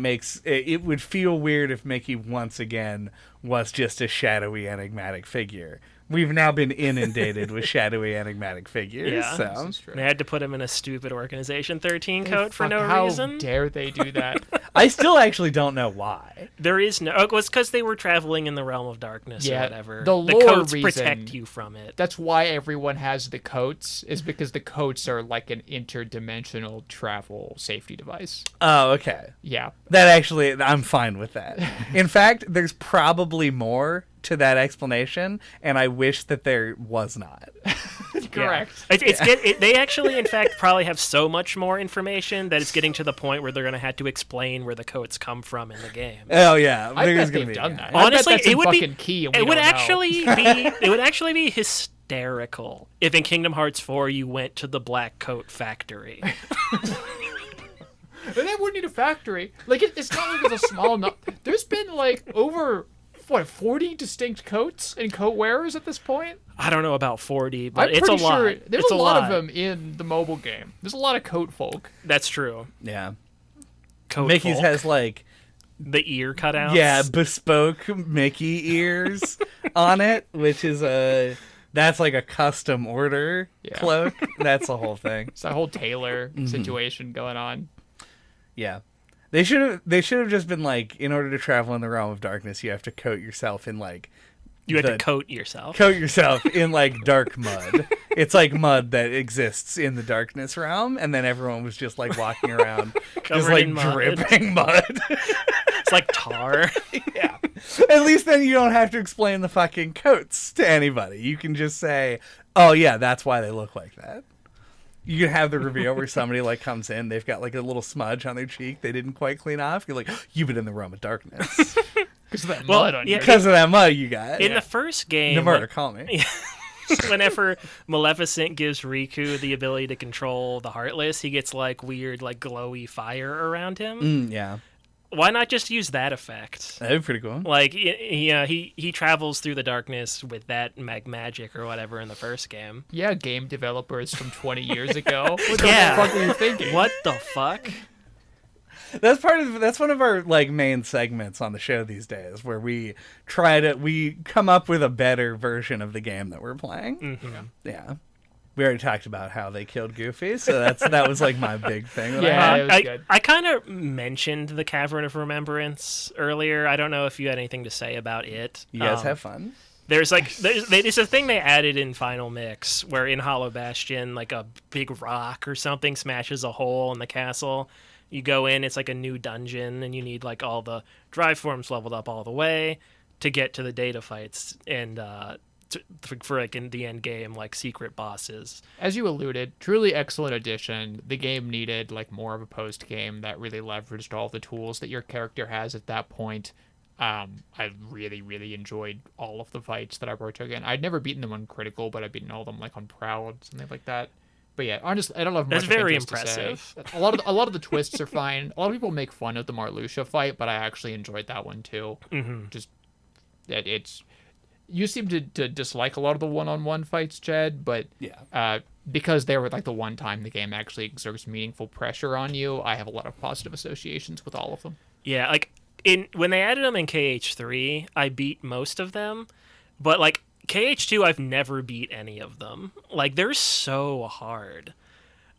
Speaker 1: it would feel weird if Mickey once again was just a shadowy, enigmatic figure. We've now been inundated with shadowy, enigmatic figures.
Speaker 2: Yeah,
Speaker 1: so
Speaker 2: they had to put him in a stupid Organization XIII coat for no reason.
Speaker 3: How dare they do that?
Speaker 1: I still actually don't know why.
Speaker 2: There is no... It was because they were traveling in the realm of darkness or whatever.
Speaker 3: The lore
Speaker 2: coats
Speaker 3: reason,
Speaker 2: protect you from it.
Speaker 3: That's why everyone has the coats, is because the coats are like an interdimensional travel safety device.
Speaker 1: Oh, okay.
Speaker 3: Yeah.
Speaker 1: That actually, I'm fine with that. In fact, there's probably more to that explanation, and I wish that there was not.
Speaker 3: Correct.
Speaker 2: Yeah. They actually, in fact, probably have so much more information that it's getting to the point where they're going to have to explain where the coats come from in the game.
Speaker 1: Oh yeah,
Speaker 3: I bet
Speaker 1: gonna
Speaker 3: they've done that.
Speaker 2: Honestly,
Speaker 3: I bet that's
Speaker 2: it would
Speaker 3: fucking
Speaker 2: be
Speaker 3: key. And
Speaker 2: it
Speaker 3: we
Speaker 2: would
Speaker 3: don't
Speaker 2: actually
Speaker 3: know.
Speaker 2: it would actually be hysterical if in Kingdom Hearts 4 you went to the Black Coat Factory.
Speaker 3: And they wouldn't need a factory. Like it's not like it's a small. There's been like over 40 distinct coats and coat wearers at this point?
Speaker 2: I don't know about 40, but
Speaker 3: I'm
Speaker 2: it's a
Speaker 3: pretty
Speaker 2: lot.
Speaker 3: Sure there's
Speaker 2: it's
Speaker 3: a lot of them in the mobile game. There's a lot of coat folk.
Speaker 2: That's true.
Speaker 1: Yeah.
Speaker 2: Coat
Speaker 1: Mickey's
Speaker 2: folk.
Speaker 1: has like
Speaker 2: the ear cutouts.
Speaker 1: Yeah, bespoke Mickey ears on it, which is that's like a custom order cloak. That's the whole thing.
Speaker 3: It's a whole tailor situation going on.
Speaker 1: Yeah. They should have just been like, in order to travel in the realm of darkness, you have to coat yourself in like
Speaker 2: you had to coat yourself.
Speaker 1: Coat yourself in like dark mud. It's like mud that exists in the darkness realm, and then everyone was just like walking around just like dripping mud.
Speaker 2: It's like tar.
Speaker 1: Yeah. At least then you don't have to explain the fucking coats to anybody. You can just say, "Oh yeah, that's why they look like that." You can have the reveal where somebody like comes in, they've got like a little smudge on their cheek they didn't quite clean off. You're like, "You've been in the realm of darkness."
Speaker 3: Because of that mud on you.
Speaker 1: Because of that mud you got.
Speaker 2: In the first game,
Speaker 1: Nomura, call me.
Speaker 2: Whenever Maleficent gives Riku the ability to control the Heartless, he gets like weird, like glowy fire around him.
Speaker 1: Yeah.
Speaker 2: Why not just use that effect?
Speaker 1: That'd be pretty cool.
Speaker 2: Like he travels through the darkness with that magic or whatever in the first game.
Speaker 3: Yeah, game developers from 20 years ago. What the fuck are you thinking?
Speaker 2: What the fuck?
Speaker 1: That's one of our like main segments on the show these days, where we come up with a better version of the game that we're playing.
Speaker 2: Mm-hmm.
Speaker 1: Yeah. We already talked about how they killed Goofy, so that was like my big thing.
Speaker 2: I kind of mentioned the Cavern of Remembrance earlier. I don't know if you had anything to say about it.
Speaker 1: You guys have fun.
Speaker 2: There's a thing they added in Final Mix where in Hollow Bastion, like a big rock or something smashes a hole in the castle. You go in, it's like a new dungeon, and you need like all the drive forms leveled up all the way to get to the data fights and for like in the end game, like secret bosses.
Speaker 3: As you alluded, truly excellent addition. The game needed like more of a post game that really leveraged all the tools that your character has at that point. I really, really enjoyed all of the fights that I partook in. I'd never beaten them on critical, but I've beaten all of them like on proud, something like that. But yeah, honestly, I don't have much.
Speaker 2: That's very impressive.
Speaker 3: A lot of the twists are fine. A lot of people make fun of the Marluxia fight, but I actually enjoyed that one too.
Speaker 2: Mm-hmm.
Speaker 3: Just it's you seem to dislike a lot of the one-on-one fights, Chad, but because they were like the one time the game actually exerts meaningful pressure on you, I have a lot of positive associations with all of them.
Speaker 2: Yeah, like when they added them in KH3, I beat most of them, but like KH2, I've never beat any of them. Like they're so hard,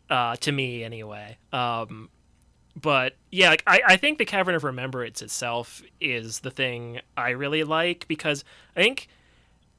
Speaker 2: to me anyway. But yeah, like I think the Cavern of Remembrance itself is the thing I really like, because I think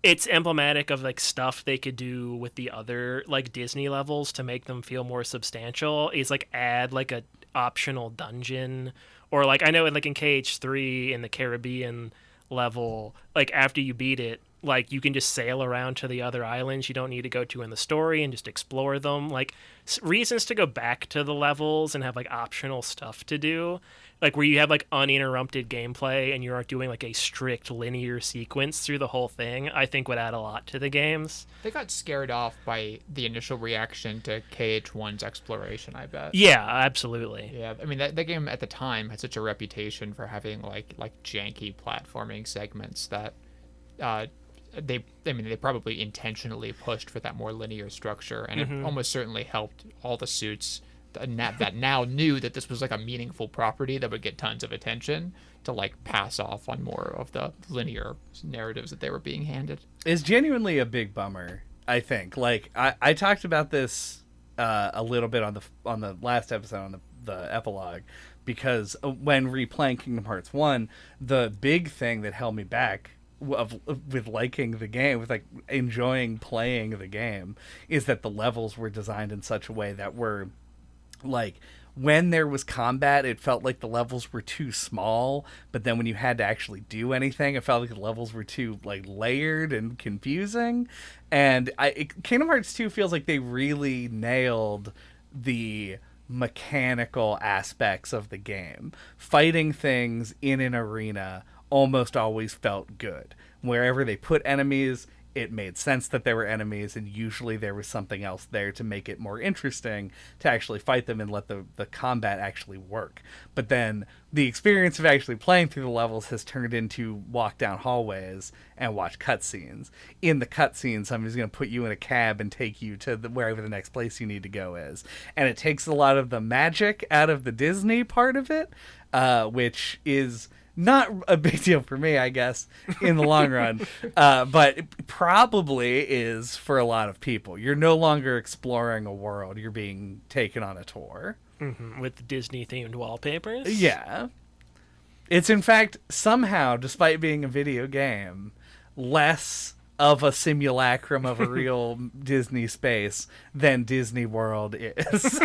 Speaker 2: it's emblematic of like stuff they could do with the other like Disney levels to make them feel more substantial. Is like add like a optional dungeon, or like I know in KH3 in the Caribbean level, like after you beat it, like you can just sail around to the other islands you don't need to go to in the story and just explore them. Like reasons to go back to the levels and have like optional stuff to do, like where you have like uninterrupted gameplay and you aren't doing like a strict linear sequence through the whole thing, I think would add a lot to the games.
Speaker 3: They got scared off by the initial reaction to KH1's exploration, I bet.
Speaker 2: Yeah, absolutely.
Speaker 3: Yeah, I mean that game at the time had such a reputation for having like janky platforming segments that they probably intentionally pushed for that more linear structure, and it almost certainly helped all the suits that now knew that this was like a meaningful property that would get tons of attention to like pass off on more of the linear narratives that they were being handed.
Speaker 1: It's genuinely a big bummer, I think. Like I talked about this a little bit on the last episode on the epilogue, because when replaying Kingdom Hearts 1, the big thing that held me back with liking the game, with like enjoying playing the game, is that the levels were designed in such a way that were like, when there was combat, it felt like the levels were too small, but then when you had to actually do anything, it felt like the levels were too like layered and confusing. And Kingdom Hearts 2 feels like they really nailed the mechanical aspects of the game. Fighting things in an arena almost always felt good. Wherever they put enemies, it made sense that there were enemies, and usually there was something else there to make it more interesting to actually fight them and let the combat actually work. But then the experience of actually playing through the levels has turned into walk down hallways and watch cutscenes. In the cutscenes, somebody's going to put you in a cab and take you to wherever the next place you need to go is. And it takes a lot of the magic out of the Disney part of it, which is not a big deal for me, I guess, in the long run, but it probably is for a lot of people. You're no longer exploring a world. You're being taken on a tour.
Speaker 2: With Disney-themed wallpapers?
Speaker 1: Yeah. It's, in fact, somehow, despite being a video game, less of a simulacrum of a real Disney space than Disney World is.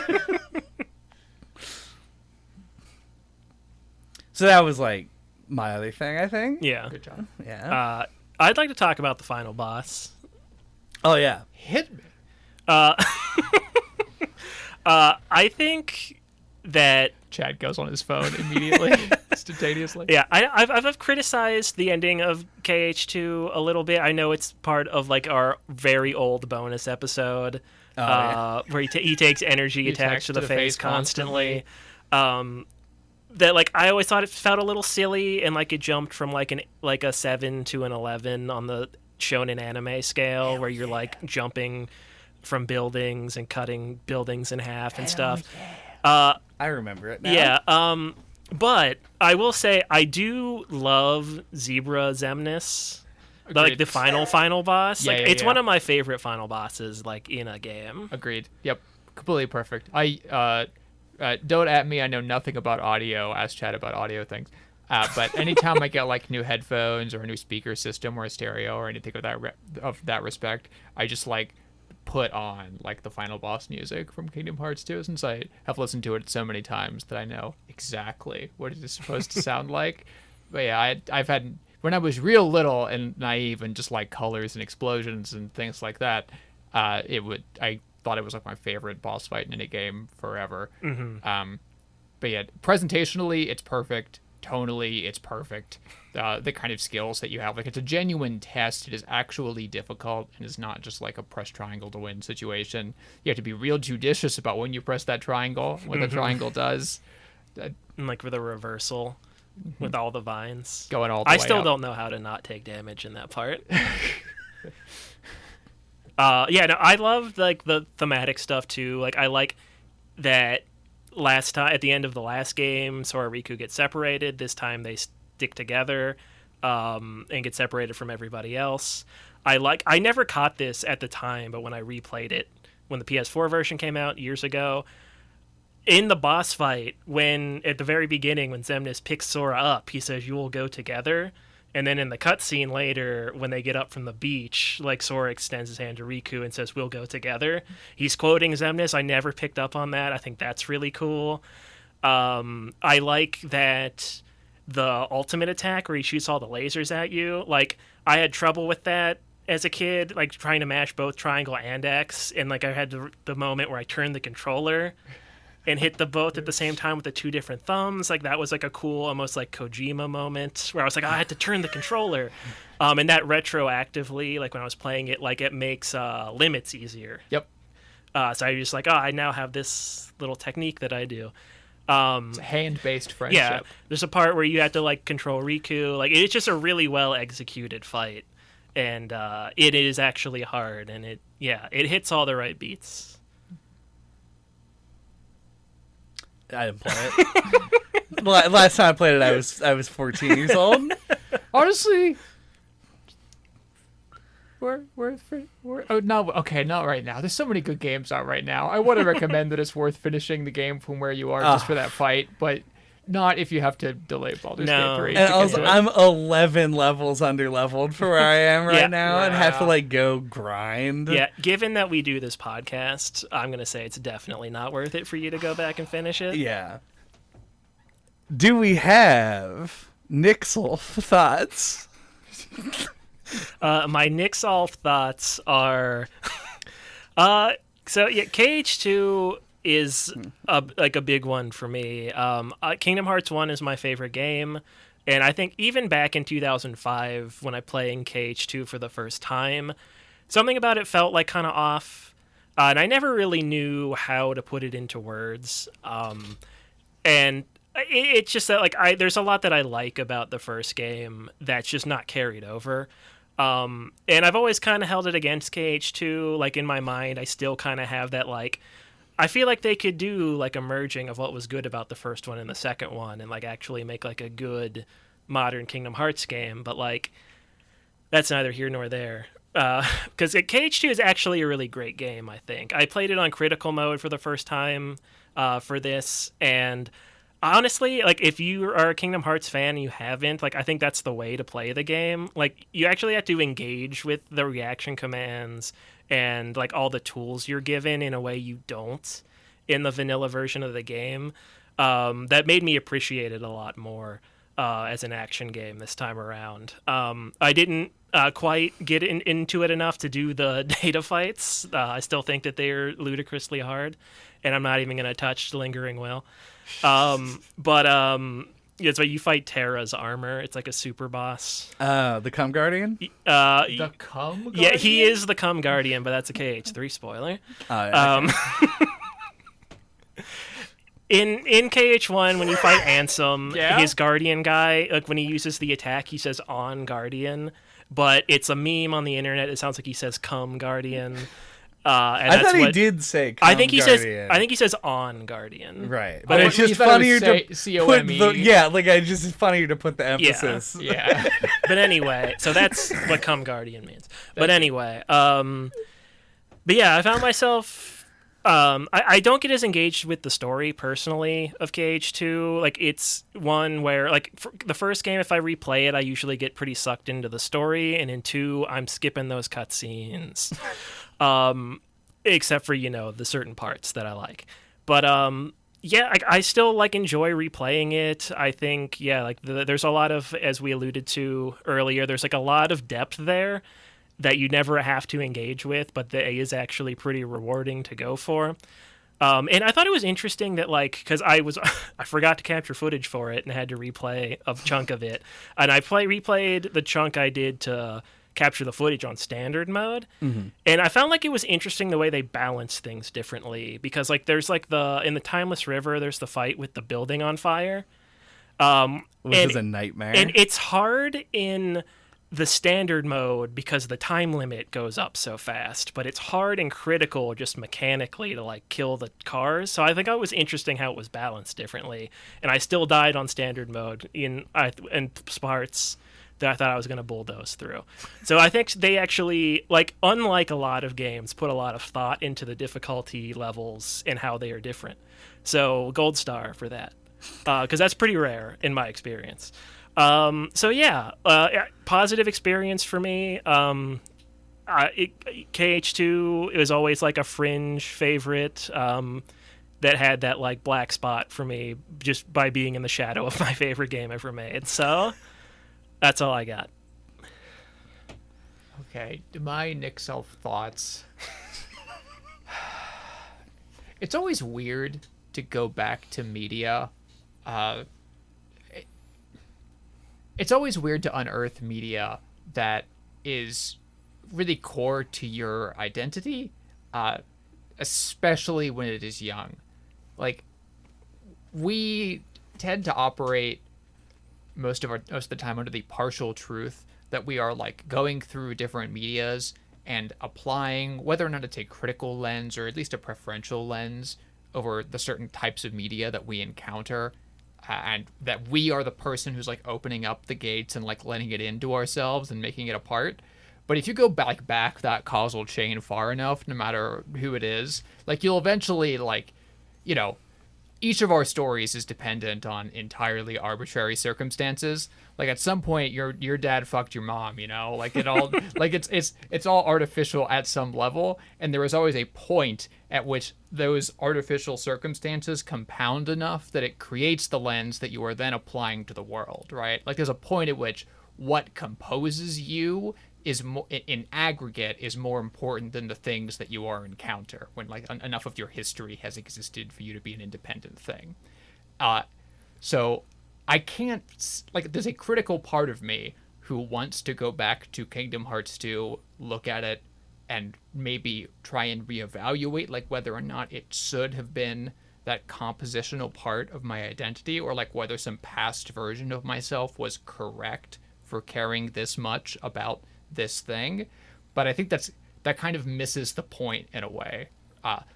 Speaker 1: So that was, like, my other thing, I think.
Speaker 2: Yeah.
Speaker 3: Good job.
Speaker 1: Yeah.
Speaker 2: I'd like to talk about the final boss.
Speaker 1: Oh, yeah.
Speaker 3: Hit me.
Speaker 2: I think that
Speaker 3: Chad goes on his phone immediately, instantaneously.
Speaker 2: Yeah, I've criticized the ending of KH2 a little bit. I know it's part of like our very old bonus episode, where he takes energy attached to the face constantly. That like I always thought it felt a little silly, and like it jumped from like a 7 to an 11 on the shonen anime scale, where you're like jumping from buildings and cutting buildings in half and stuff.
Speaker 1: I remember it now.
Speaker 2: Yeah. But I will say I do love Zebra Zemnis, like the final boss.
Speaker 3: Yeah,
Speaker 2: like
Speaker 3: yeah,
Speaker 2: it's one of my favorite final bosses, like in a game.
Speaker 3: Agreed. Yep. Completely perfect. Don't at me. I know nothing about audio. Ask Chad about audio things. But anytime I get like new headphones or a new speaker system or a stereo or anything of that respect, I just like put on like the final boss music from Kingdom Hearts 2, since I have listened to it so many times that I know exactly what it is supposed to sound like. But yeah, I've had, when I was real little and naive and just like colors and explosions and things like that, I thought it was like my favorite boss fight in any game forever. But yeah, presentationally it's perfect. Tonally it's perfect. The kind of skills that you have, like it's a genuine test. It is actually difficult and is not just like a press triangle to win situation. You have to be real judicious about when you press that triangle, what the triangle does.
Speaker 2: And like with a reversal. with all the vines.
Speaker 3: Going all the way
Speaker 2: I still
Speaker 3: up.
Speaker 2: don't know how to not take damage in that part. Yeah, no, I love like the thematic stuff too. Like I like that last time at the end of the last game, Sora and Riku get separated. This time they stick together and get separated from everybody else. I never caught this at the time, but when I replayed it when the PS4 version came out years ago, in the boss fight, when at the very beginning when Xemnas picks Sora up, he says you will go together. And then in the cutscene later, when they get up from the beach, like Sora extends his hand to Riku and says, "We'll go together." He's quoting Xemnas. I never picked up on that. I think that's really cool. I like that the ultimate attack where he shoots all the lasers at you. Like, I had trouble with that as a kid, like trying to mash both triangle and X. And like I had the moment where I turned the controller and hit the both at the same time with the two different thumbs. Like that was like a cool, almost like Kojima moment where I was like, I had to turn the controller. And that retroactively, like when I was playing it, like it makes limits easier.
Speaker 3: Yep.
Speaker 2: So I was just like, I now have this little technique that I do.
Speaker 3: It's a hand-based friendship.
Speaker 2: Yeah, there's a part where you have to like control Riku. Like it's just a really well executed fight, and it is actually hard, and it hits all the right beats.
Speaker 1: I didn't play it. Last time I played it, I was 14 years old.
Speaker 3: Honestly, we're not right now. There's so many good games out right now. I would have recommended it's worth finishing the game from where you are just for that fight, but not if you have to delay Baldur's Gate 3.
Speaker 1: And also, I'm 11 levels under-leveled for where I am right now and have to like go grind.
Speaker 2: Yeah, given that we do this podcast, I'm going to say it's definitely not worth it for you to go back and finish it.
Speaker 1: Yeah. Do we have Nixel thoughts?
Speaker 2: My Nixolf thoughts are... KH2 is a big one for me. Kingdom Hearts 1 is my favorite game, and I think even back in 2005 when I played KH2 for the first time, something about it felt like kind of off, and I never really knew how to put it into words. And it's just that like there's a lot that I like about the first game that's just not carried over. And I've always kind of held it against KH2. Like in my mind, I still kind of have that like, I feel like they could do like a merging of what was good about the first one and the second one and like actually make like a good modern Kingdom Hearts game. But like, that's neither here nor there. Because KH2 is actually a really great game, I think. I played it on critical mode for the first time for this, and honestly, like if you are a Kingdom Hearts fan and you haven't, like I think that's the way to play the game. Like you actually have to engage with the reaction commands and like all the tools you're given in a way you don't in the vanilla version of the game. That made me appreciate it a lot more as an action game this time around. I didn't quite get into it enough to do the data fights. I still think that they're ludicrously hard, and I'm not even going to touch Lingering Will. Yeah, so you fight Terra's armor. It's like a super boss.
Speaker 1: The Cum Guardian?
Speaker 3: The Cum Guardian?
Speaker 2: Yeah, he is the Cum Guardian, but that's a KH3 spoiler. In KH1, when you fight Ansem, his Guardian guy, like when he uses the attack, he says "on Guardian," but it's a meme on the internet. It sounds like he says "Cum Guardian." And
Speaker 1: I thought he did say
Speaker 2: I think he
Speaker 1: Guardian.
Speaker 2: says. I think he says "on Guardian."
Speaker 1: Right,
Speaker 3: but
Speaker 1: it's just funnier to put
Speaker 3: COME.
Speaker 1: it's funnier to put the emphasis.
Speaker 3: Yeah.
Speaker 2: But anyway, so that's what "Cum Guardian" means. But anyway, but yeah, I found myself. I don't get as engaged with the story personally of KH2. Like it's one where like for the first game, if I replay it, I usually get pretty sucked into the story, and in 2, I'm skipping those cutscenes. Except for, the certain parts that I like. But, I still, like, enjoy replaying it. I think, there's a lot of, as we alluded to earlier, there's, like, a lot of depth there that you never have to engage with, but that is actually pretty rewarding to go for. And I thought it was interesting that, like, because I forgot to capture footage for it and had to replay a chunk of it. And I replayed the chunk I did to capture the footage on standard mode, and I found like it was interesting the way they balance things differently, because like there's like in the Timeless River, there's the fight with the building on fire,
Speaker 1: Which is a nightmare.
Speaker 2: And it's hard in the standard mode because the time limit goes up so fast, but it's hard and critical just mechanically to like kill the cars. So I think it was interesting how it was balanced differently. And I still died on standard mode in parts that I thought I was going to bulldoze through. So I think they actually, like, unlike a lot of games, put a lot of thought into the difficulty levels and how they are different. So gold star for that, because that's pretty rare in my experience. Positive experience for me. KH2, it was always like a fringe favorite that had that like black spot for me just by being in the shadow of my favorite game ever made. So that's all I got.
Speaker 3: Okay, my Nick Self thoughts. It's always weird to go back to media. It's always weird to unearth media that is really core to your identity, especially when it is young. Like, we tend to operate most of the time under the partial truth that we are like going through different medias and applying whether or not it's a critical lens or at least a preferential lens over the certain types of media that we encounter, and that we are the person who's like opening up the gates and like letting it into ourselves and making it a part. But if you go back that causal chain far enough, no matter who it is, like you'll eventually like, you know, each of our stories is dependent on entirely arbitrary circumstances. Like at some point your dad fucked your mom, you know, like it all like it's all artificial at some level. And there is always a point at which those artificial circumstances compound enough that it creates the lens that you are then applying to the world, right? Like there's a point at which what composes you is more in aggregate is more important than the things that you are encounter when like enough of your history has existed for you to be an independent thing. So I can't, like, there's a critical part of me who wants to go back to Kingdom Hearts 2, look at it, and maybe try and reevaluate like whether or not it should have been that compositional part of my identity, or like whether some past version of myself was correct for caring this much about this thing. But I think that kind of misses the point in a way.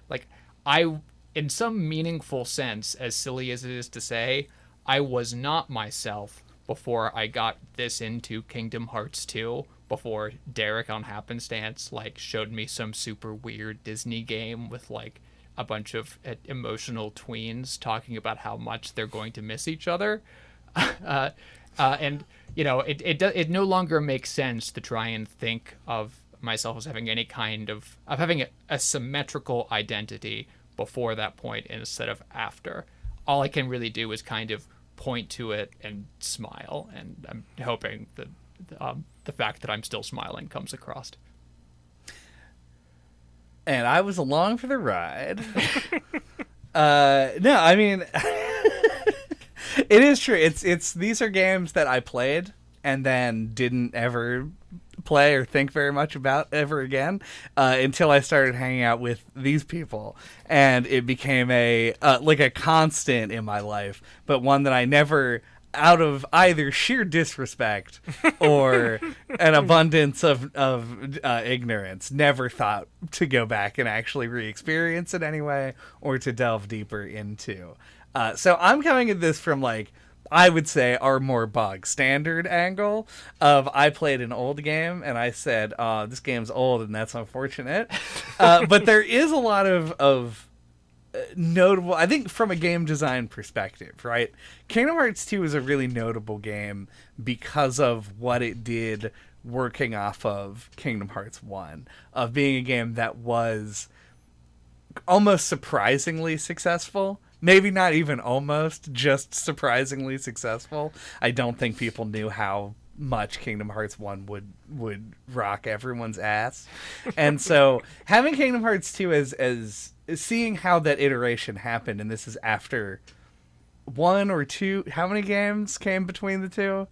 Speaker 3: Like I, in some meaningful sense, as silly as it is to say, I was not myself before I got this into Kingdom Hearts 2, before Derek on happenstance like showed me some super weird Disney game with like a bunch of emotional tweens talking about how much they're going to miss each other. And you know, it no longer makes sense to try and think of myself as having any kind of having a symmetrical identity before that point instead of after. All I can really do is kind of point to it and smile, and I'm hoping that the fact that I'm still smiling comes across.
Speaker 1: And I was along for the ride. No, I mean, it is true. It's these are games that I played and then didn't ever play or think very much about ever again until I started hanging out with these people, and it became a like a constant in my life, but one that I never, out of either sheer disrespect or an abundance of ignorance, never thought to go back and actually re-experience it anyway, or to delve deeper into. So I'm coming at this from like, I would say, our more bog standard angle of I played an old game and I said, this game's old and that's unfortunate. But there is a lot of notable, I think, from a game design perspective, right? Kingdom Hearts 2 is a really notable game because of what it did working off of Kingdom Hearts 1, of being a game that was almost surprisingly successful. Maybe not even almost, just surprisingly successful. I don't think people knew how much Kingdom Hearts 1 would rock everyone's ass. And so having Kingdom Hearts 2 as seeing how that iteration happened, and this is after one or two, how many games came between the two?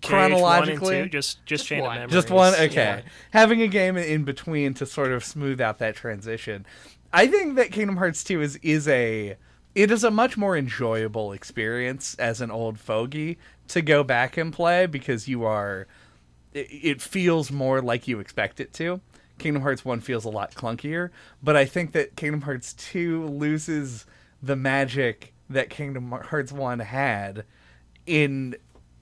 Speaker 1: Chronologically?
Speaker 2: 1 and 2, just Chain of Memories.
Speaker 1: Just one? Okay.
Speaker 2: Yeah.
Speaker 1: Having a game in between to sort of smooth out that transition. I think that Kingdom Hearts 2 is a it is a much more enjoyable experience as an old fogey to go back and play because it feels more like you expect it to. Kingdom Hearts 1 feels a lot clunkier, but I think that Kingdom Hearts 2 loses the magic that Kingdom Hearts 1 had and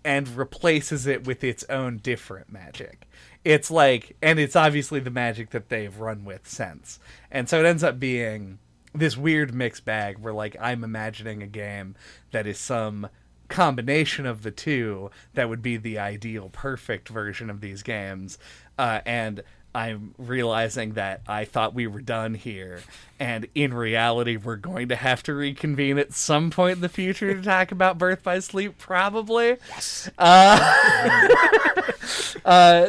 Speaker 1: replaces it with its own different magic. It's like, and it's obviously the magic that they've run with since. And so it ends up being this weird mixed bag where, like, I'm imagining a game that is some combination of the two that would be the ideal, perfect version of these games. And I'm realizing that I thought we were done here, and in reality, we're going to have to reconvene at some point in the future to talk about Birth by Sleep, probably.
Speaker 3: Yes.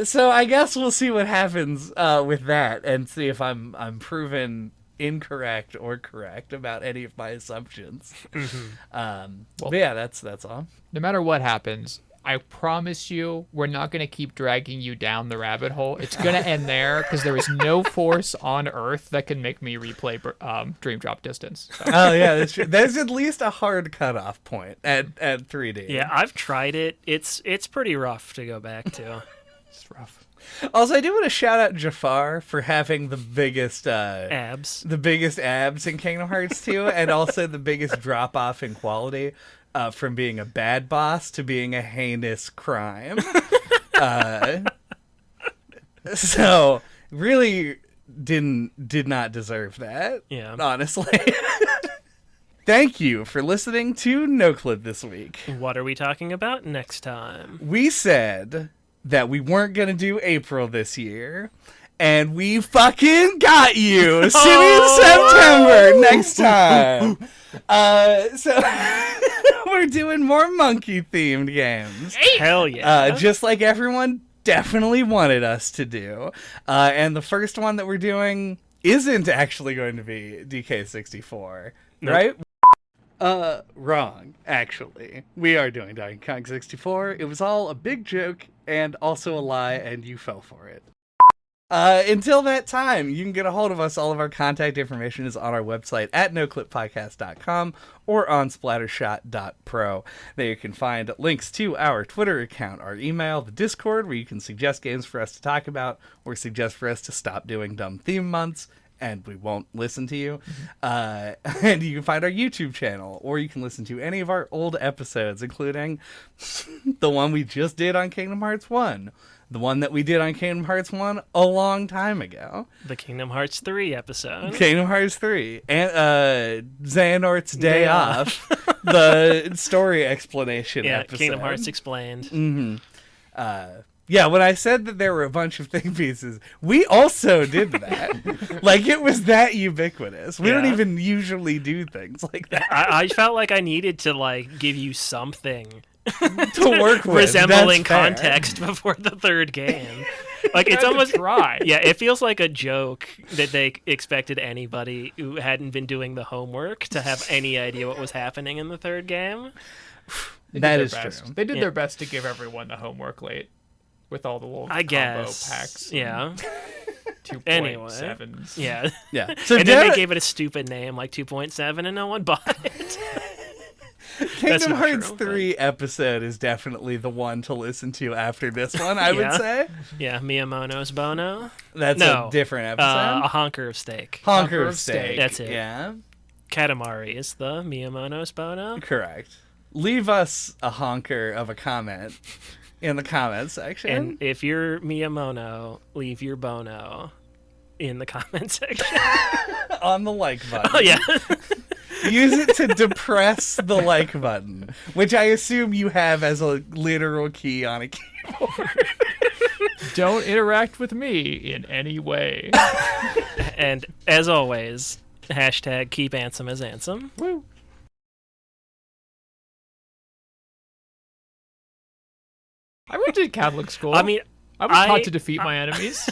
Speaker 1: So I guess we'll see what happens with that, and see if I'm proven incorrect or correct about any of my assumptions. But yeah, that's all.
Speaker 3: No matter what happens, I promise you, we're not going to keep dragging you down the rabbit hole. It's going to end there because there is no force on Earth that can make me replay Dream Drop Distance. So.
Speaker 1: Oh yeah, that's true. There's at least a hard cutoff point at 3D.
Speaker 2: Yeah, I've tried it. It's pretty rough to go back to.
Speaker 3: It's rough.
Speaker 1: Also, I do want to shout out Jafar for having the biggest
Speaker 2: abs
Speaker 1: in Kingdom Hearts 2, and also the biggest drop off in quality. From being a bad boss to being a heinous crime. So really did not deserve that.
Speaker 2: Yeah.
Speaker 1: Honestly. Thank you for listening to NoClip this week.
Speaker 2: What are we talking about next time?
Speaker 1: We said that we weren't going to do April this year. And we fucking got you. Simeon September next time. So we're doing more monkey-themed games.
Speaker 2: Hell yeah.
Speaker 1: Just like everyone definitely wanted us to do. And the first one that we're doing isn't actually going to be DK64, right? Wrong, actually. We are doing Donkey Kong 64. It was all a big joke and also a lie, and you fell for it. Until that time, you can get a hold of us. All of our contact information is on our website at noclippodcast.com or on splattershot.pro. There you can find links to our Twitter account, our email, the Discord, where you can suggest games for us to talk about or suggest for us to stop doing dumb theme months, and we won't listen to you. And you can find our YouTube channel, or you can listen to any of our old episodes, including the one we just did on Kingdom Hearts 1. The one that we did on Kingdom Hearts 1 a long time ago.
Speaker 2: The Kingdom Hearts 3 episode.
Speaker 1: Kingdom Hearts 3. And Xehanort's Day Off. The story explanation episode.
Speaker 2: Kingdom Hearts Explained.
Speaker 1: Mm-hmm. Yeah, when I said that there were a bunch of thing pieces, we also did that. Like, it was that ubiquitous. We don't even usually do things like that.
Speaker 2: I felt like I needed to, like, give you something
Speaker 1: to work with,
Speaker 2: resembling context before the third game. Like, it's almost
Speaker 3: try.
Speaker 2: Yeah, it feels like a joke that they expected anybody who hadn't been doing the homework to have any idea what was happening in the third game.
Speaker 1: That is
Speaker 3: best.
Speaker 1: true.
Speaker 3: They did their best to give everyone the homework late with all the little combo packs.
Speaker 2: Yeah.
Speaker 3: 2.7s.
Speaker 2: Yeah.
Speaker 1: Yeah. So
Speaker 2: and then they gave it a stupid name like 2.7 and no one bought it.
Speaker 1: Kingdom Hearts 3 episode is definitely the one to listen to after this one, I would say.
Speaker 2: Yeah, Miyamoto's Bono.
Speaker 1: That's a different episode.
Speaker 2: A Honker of Steak.
Speaker 1: Honker of Steak.
Speaker 2: That's it.
Speaker 1: Yeah.
Speaker 2: Katamari is the Miyamoto's Bono.
Speaker 1: Correct. Leave us a honker of a comment in the comment section.
Speaker 2: And if you're Miyamoto, leave your Bono in the comment section.
Speaker 1: On the like button.
Speaker 2: Oh, yeah.
Speaker 1: Use it to depress the like button, which I assume you have as a literal key on a keyboard.
Speaker 3: Don't interact with me in any way.
Speaker 2: And as always, hashtag keep Ansem as Ansem.
Speaker 3: Woo. I went to Catholic school.
Speaker 2: I mean,
Speaker 3: I was taught to defeat my enemies.